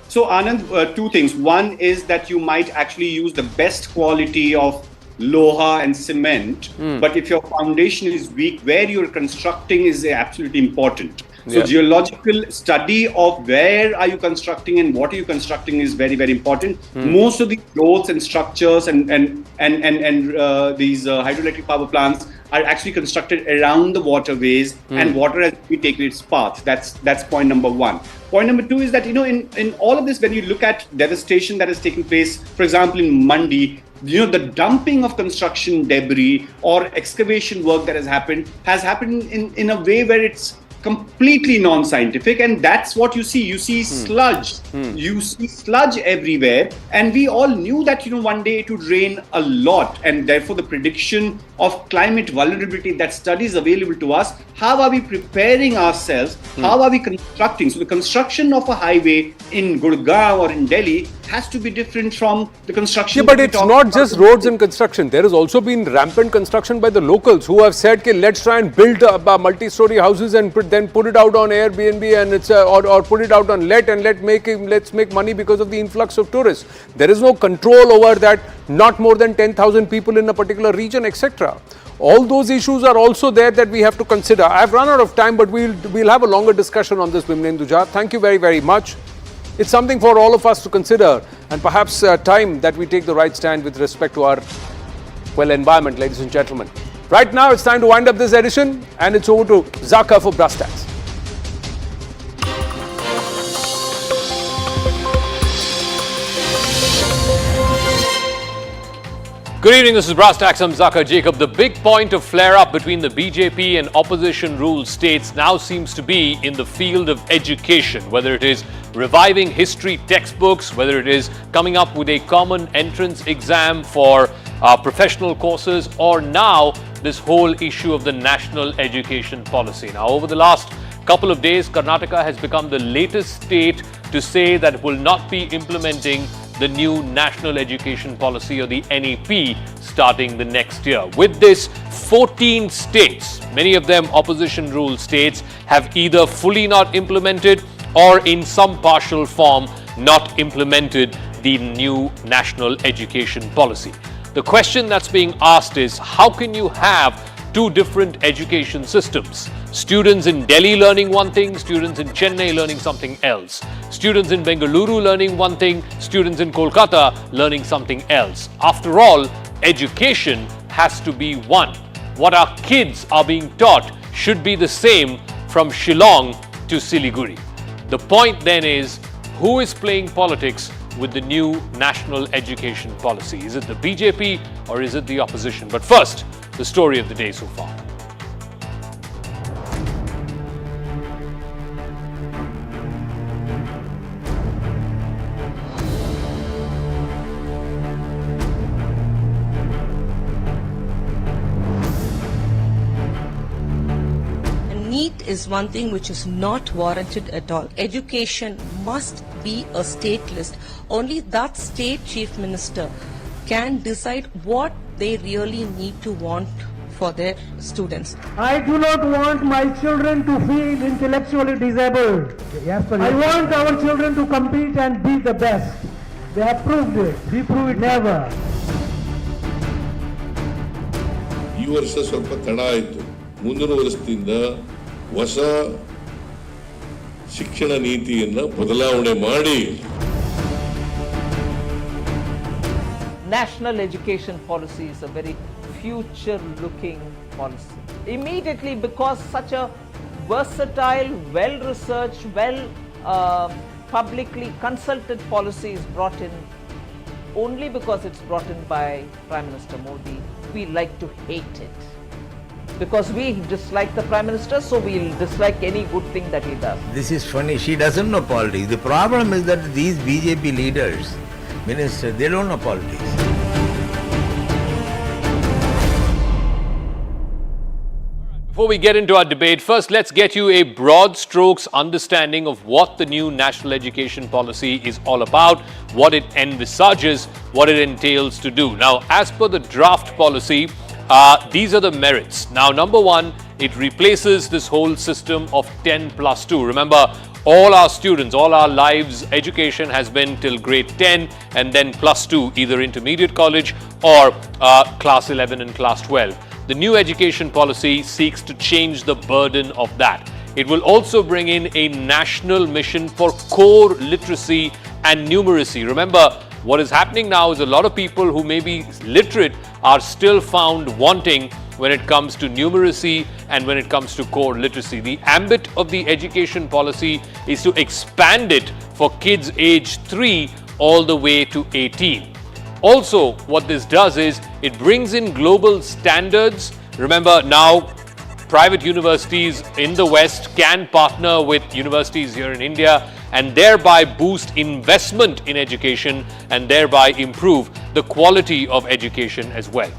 So, Anand, two things. One is that you might actually use the best quality of loha and cement, but if your foundation is weak, where you're constructing is absolutely important. So geological study of where are you constructing and what are you constructing is very, very important. Most of the roads and structures and these hydroelectric power plants are actually constructed around the waterways, and water has to be taken its path. That's point number one. Point number two is that in all of this, when you look at devastation that has taken place, for example in Mandi, the dumping of construction debris or excavation work that has happened in a way where it's completely non-scientific, and that's what you see. You see sludge. You see sludge everywhere, and we all knew that one day it would rain a lot, and therefore the prediction of climate vulnerability, that studies available to us. How are we preparing ourselves? How are we constructing? So the construction of a highway in Gurgaon or in Delhi has to be different from the construction. Yeah, but it's not just roads and construction. There has also been rampant construction by the locals who have said, okay, let's try and build multi-story houses and then put it out on Airbnb and or put it out on let, and let's make money because of the influx of tourists. There is no control over that. Not more than 10,000 people in a particular region, etc. All those issues are also there that we have to consider. I've run out of time, but we'll have a longer discussion on this, Vimlendu Jha. Thank you very, very much. It's something for all of us to consider, and perhaps time that we take the right stand with respect to our environment, ladies and gentlemen. Right now, it's time to wind up this edition, and it's over to Zaka for Brass Tacks. Good evening, this is Brass Tacks. I'm Zaka Jacob. The big point of flare-up between the BJP and opposition-ruled states now seems to be in the field of education, whether it is reviving history textbooks, whether it is coming up with a common entrance exam for professional courses, or now this whole issue of the national education policy. Now, over the last couple of days, Karnataka has become the latest state to say that it will not be implementing the new National Education Policy, or the NEP, starting the next year. With this, 14 states, many of them opposition-ruled states, have either fully not implemented or in some partial form not implemented the new National Education Policy. the question that's being asked is, how can you have two different education systems? Students in Delhi learning one thing, students in Chennai learning something else. Students in Bengaluru learning one thing, students in Kolkata learning something else. After all, education has to be one. What our kids are being taught should be the same from Shillong to Siliguri. The point then is, who is playing politics with the new national education policy? Is it the BJP or is it the opposition? But first, the story of the day so far. NEET is one thing which is not warranted at all. Education must be a state list. Only that state chief minister can decide what they really need to want for their students. I do not want my children to feel intellectually disabled. I want our children to compete and be the best. They have proved it. We prove it never. ಈ ವರ್ಷ ಸ್ವಲ್ಪ ತಡ ಆಯಿತು. ಮುಂದಿನ ವರ್ಷದಿಂದ ಹೊಸ ಶಿಕ್ಷಣ ನೀತಿಯನ್ನು ಬದಲಾವಣೆ ಮಾಡಿ National education policy is a very future-looking policy. Immediately, because such a versatile, well-researched, publicly consulted policy is brought in, only because it's brought in by Prime Minister Modi, we like to hate it. Because we dislike the Prime Minister, so we'll dislike any good thing that he does. This is funny. She doesn't know politics. The problem is that these BJP leaders, ministers, they don't know politics. Before we get into our debate, first let's get you a broad strokes understanding of what the new national education policy is all about, what it envisages, what it entails to do. Now, as per the draft policy, these are the merits. Now, number one, it replaces this whole system of 10+2. Remember, all our students, all our lives, education has been till grade 10 and then +2, either intermediate college or class 11 and class 12. The new education policy seeks to change the burden of that. It will also bring in a national mission for core literacy and numeracy. Remember, what is happening now is a lot of people who may be literate are still found wanting when it comes to numeracy and when it comes to core literacy. The ambit of the education policy is to expand it for kids age 3 all the way to 18. Also, what this does is it brings in global standards. Remember, now private universities in the West can partner with universities here in India and thereby boost investment in education and thereby improve the quality of education as well.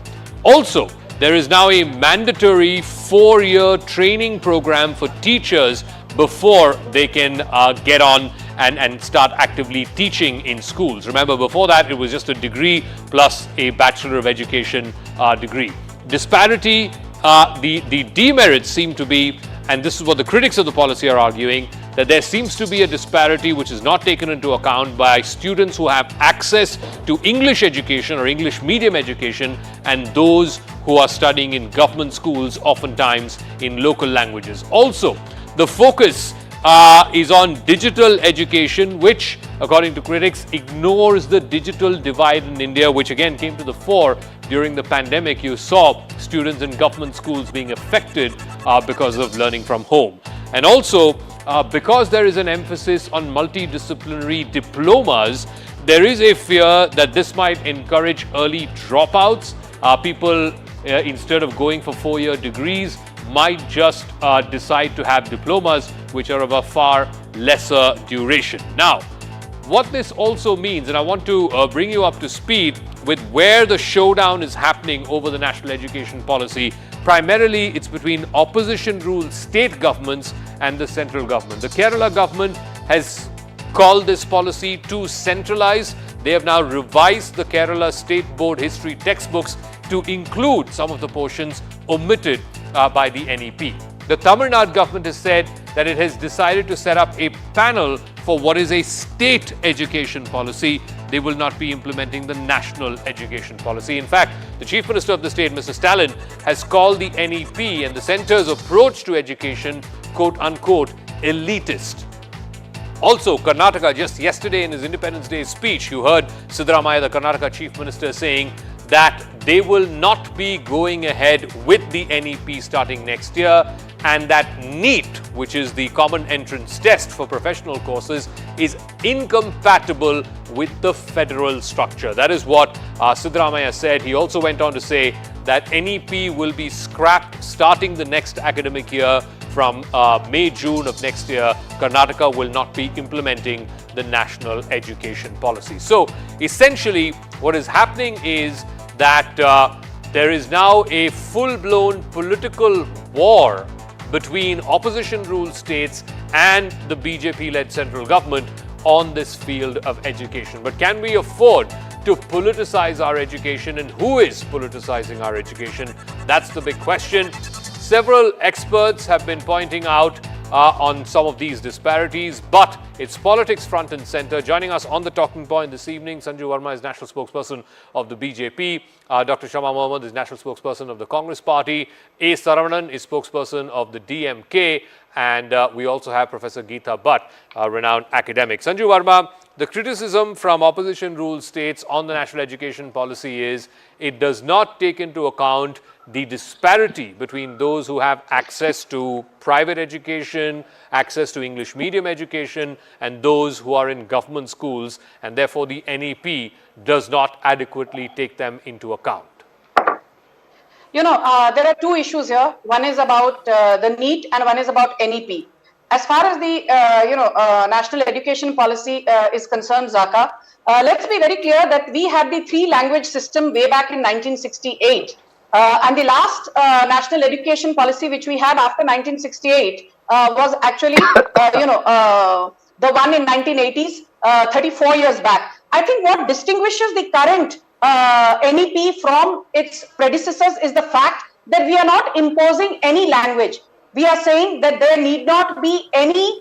Also, there is now a mandatory 4-year training program for teachers before they can get on and start actively teaching in schools. Remember, before that, it was just a degree plus a Bachelor of Education degree. Disparity, the demerits seem to be, and this is what the critics of the policy are arguing, that there seems to be a disparity which is not taken into account by students who have access to English education or English medium education and those who are studying in government schools, oftentimes in local languages. Also, the focus is on digital education, which, according to critics, ignores the digital divide in India, which again came to the fore during the pandemic. You saw students in government schools being affected because of learning from home. And also, because there is an emphasis on multidisciplinary diplomas, there is a fear that this might encourage early dropouts. People, instead of going for 4-year degrees, might just decide to have diplomas which are of a far lesser duration. Now, what this also means, and I want to bring you up to speed with where the showdown is happening over the national education policy. Primarily, it's between opposition-ruled state governments and the central government. The Kerala government has called this policy too centralized. They have now revised the Kerala State Board history textbooks to include some of the portions omitted by the NEP. The Tamil Nadu government has said that it has decided to set up a panel for what is a state education policy. They will not be implementing the national education policy. In fact, the Chief Minister of the state, Mr. Stalin, has called the NEP and the centre's approach to education, quote-unquote, elitist. Also, Karnataka, just yesterday in his Independence Day speech, you heard Siddaramaiah, the Karnataka Chief Minister, saying that they will not be going ahead with the NEP starting next year, and that NEET, which is the common entrance test for professional courses, is incompatible with the federal structure. That is what Siddaramaiah said. He also went on to say that NEP will be scrapped starting the next academic year. From May, June of next year, Karnataka will not be implementing the national education policy. So essentially, what is happening is that there is now a full-blown political war between opposition-ruled states and the BJP-led central government on this field of education. But can we afford to politicize our education, and who is politicizing our education? That's the big question. Several experts have been pointing out on some of these disparities, but it's politics front and center. Joining us on the talking point this evening, Sanju Verma is national spokesperson of the BJP. Dr. Shama Mohammed is national spokesperson of the Congress Party. A. Saravanan is spokesperson of the DMK. And we also have Professor Geeta Bhatt, a renowned academic. Sanju Verma, the criticism from opposition-ruled states on the national education policy is it does not take into account the disparity between those who have access to private education, access to English medium education, and those who are in government schools, and therefore the NEP does not adequately take them into account. There are two issues here. One is about the NEET and one is about NEP. As far as the national education policy is concerned, Zaka, let's be very clear that we had the three-language system way back in 1968. And the last national education policy which we had after 1968 was actually, the one in 1980s, 34 years back. I think what distinguishes the current NEP from its predecessors is the fact that we are not imposing any language. We are saying that there need not be any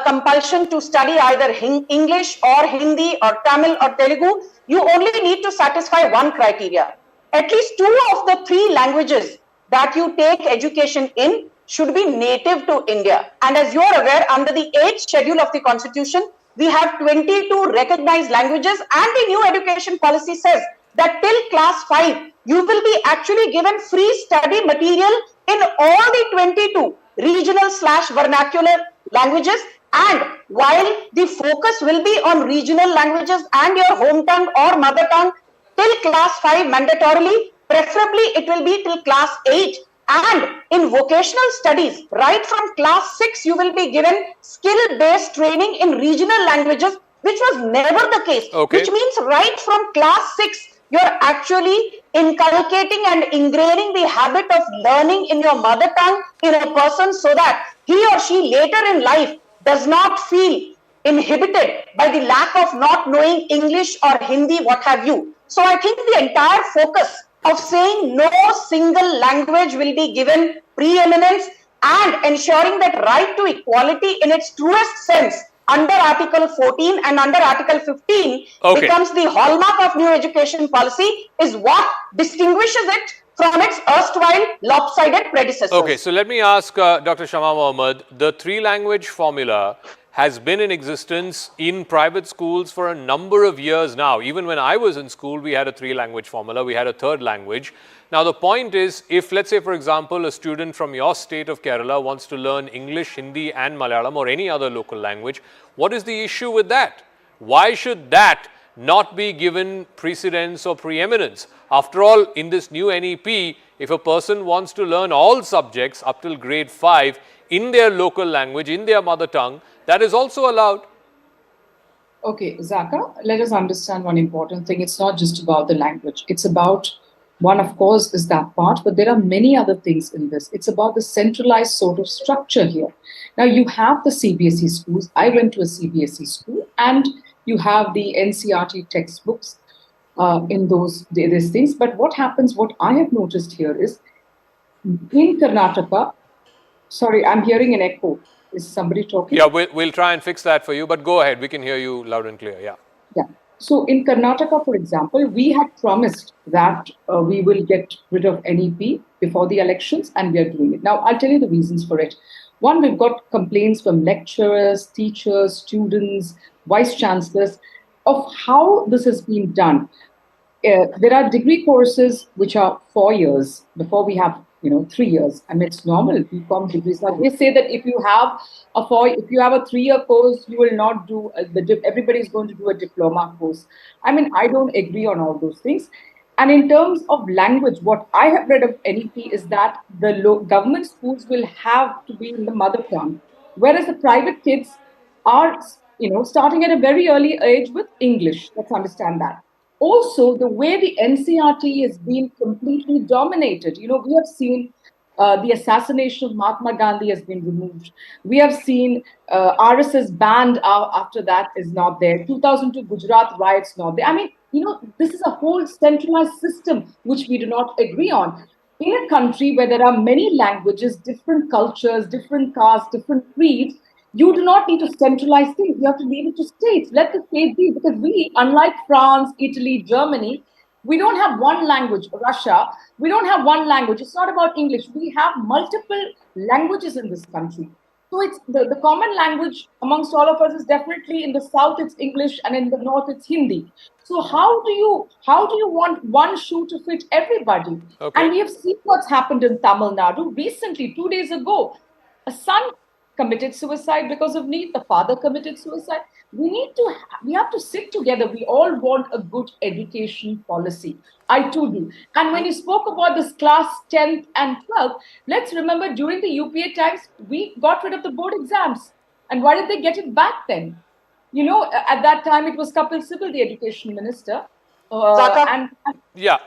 compulsion to study either English or Hindi or Tamil or Telugu. You only need to satisfy one criteria. At least two of the three languages that you take education in should be native to India. And as you are aware, under the 8th schedule of the Constitution, we have 22 recognized languages, and the new education policy says that till class 5, you will be actually given free study material in all the 22 regional/vernacular languages. And while the focus will be on regional languages and your home tongue or mother tongue till class 5 mandatorily, preferably it will be till class 8. And in vocational studies, right from class 6, you will be given skill-based training in regional languages, which was never the case. Okay. Which means right from class 6, you're actually inculcating and ingraining the habit of learning in your mother tongue in a person so that he or she later in life does not feel inhibited by the lack of not knowing English or Hindi, what have you. So I think the entire focus of saying no single language will be given preeminence and ensuring that right to equality in its truest sense under Article 14 and under Article 15 becomes the hallmark of new education policy is what distinguishes it from its erstwhile lopsided predecessors. Okay, so let me ask Dr. Shama Mohammed, the three-language formula has been in existence in private schools for a number of years now. Even when I was in school, we had a three-language formula, we had a third language. Now the point is, if let's say for example, a student from your state of Kerala wants to learn English, Hindi and Malayalam or any other local language, what is the issue with that? Why should that not be given precedence or preeminence? After all, in this new NEP, if a person wants to learn all subjects up till grade 5 in their local language, in their mother tongue, that is also allowed. Okay, Zaka, let us understand one important thing. It's not just about the language. It's about, one of course is that part, but there are many other things in this. It's about the centralized sort of structure here. Now you have the CBSE schools. I went to a CBSE school, and you have the NCERT textbooks in these things. But what happens, what I have noticed here is in Karnataka, sorry, I'm hearing an echo. Is somebody talking? Yeah, we'll try and fix that for you, but go ahead. We can hear you loud and clear. Yeah. Yeah. So in Karnataka, for example, we had promised that we will get rid of NEP before the elections, and we are doing it. Now, I'll tell you the reasons for it. One, we've got complaints from lecturers, teachers, students, vice chancellors of how this has been done. There are degree courses which are 4 years before we have 3 years. I mean, it's normal. BCom degrees. Now they say that if you have a 3-year course, you will not do everybody is going to do a diploma course. I mean, I don't agree on all those things. And in terms of language, what I have read of NEP is that the government schools will have to be in the mother tongue, whereas the private kids are starting at a very early age with English. Let's understand that. Also, the way the NCRT has been completely dominated. We have seen the assassination of Mahatma Gandhi has been removed. We have seen RSS banned after that is not there. 2002 Gujarat riots not there. I mean, this is a whole centralized system which we do not agree on. In a country where there are many languages, different cultures, different castes, different creeds, you do not need to centralize things. You have to leave it to states. Let the state be, because we, unlike France, Italy, Germany, we don't have one language. Russia, we don't have one language. It's not about English. We have multiple languages in this country. So it's the common language amongst all of us is definitely in the south it's English and in the north it's Hindi. So how do you want one shoe to fit everybody? Okay. And we have seen what's happened in Tamil Nadu recently, 2 days ago. A son committed suicide because of NEET. The father committed suicide. We have to sit together. We all want a good education policy. I too do. And when you spoke about this class 10th and 12th, let's remember during the UPA times, we got rid of the board exams. And why did they get it back then? At that time, it was Kapil Sibal, the education minister. Yeah.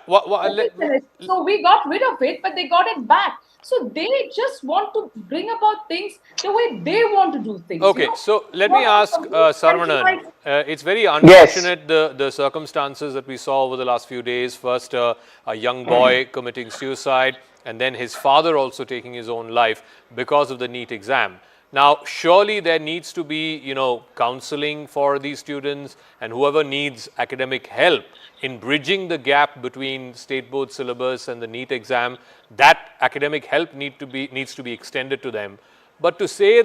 So we got rid of it, but they got it back. So they just want to bring about things the way they want to do things. Okay, so let me ask Saravanan. It's very unfortunate the circumstances that we saw over the last few days. First, a young boy committing suicide, and then his father also taking his own life because of the NEET exam. Now, surely there needs to be, counseling for these students, and whoever needs academic help in bridging the gap between state board syllabus and the NEET exam, that academic help needs to be extended to them. But to say that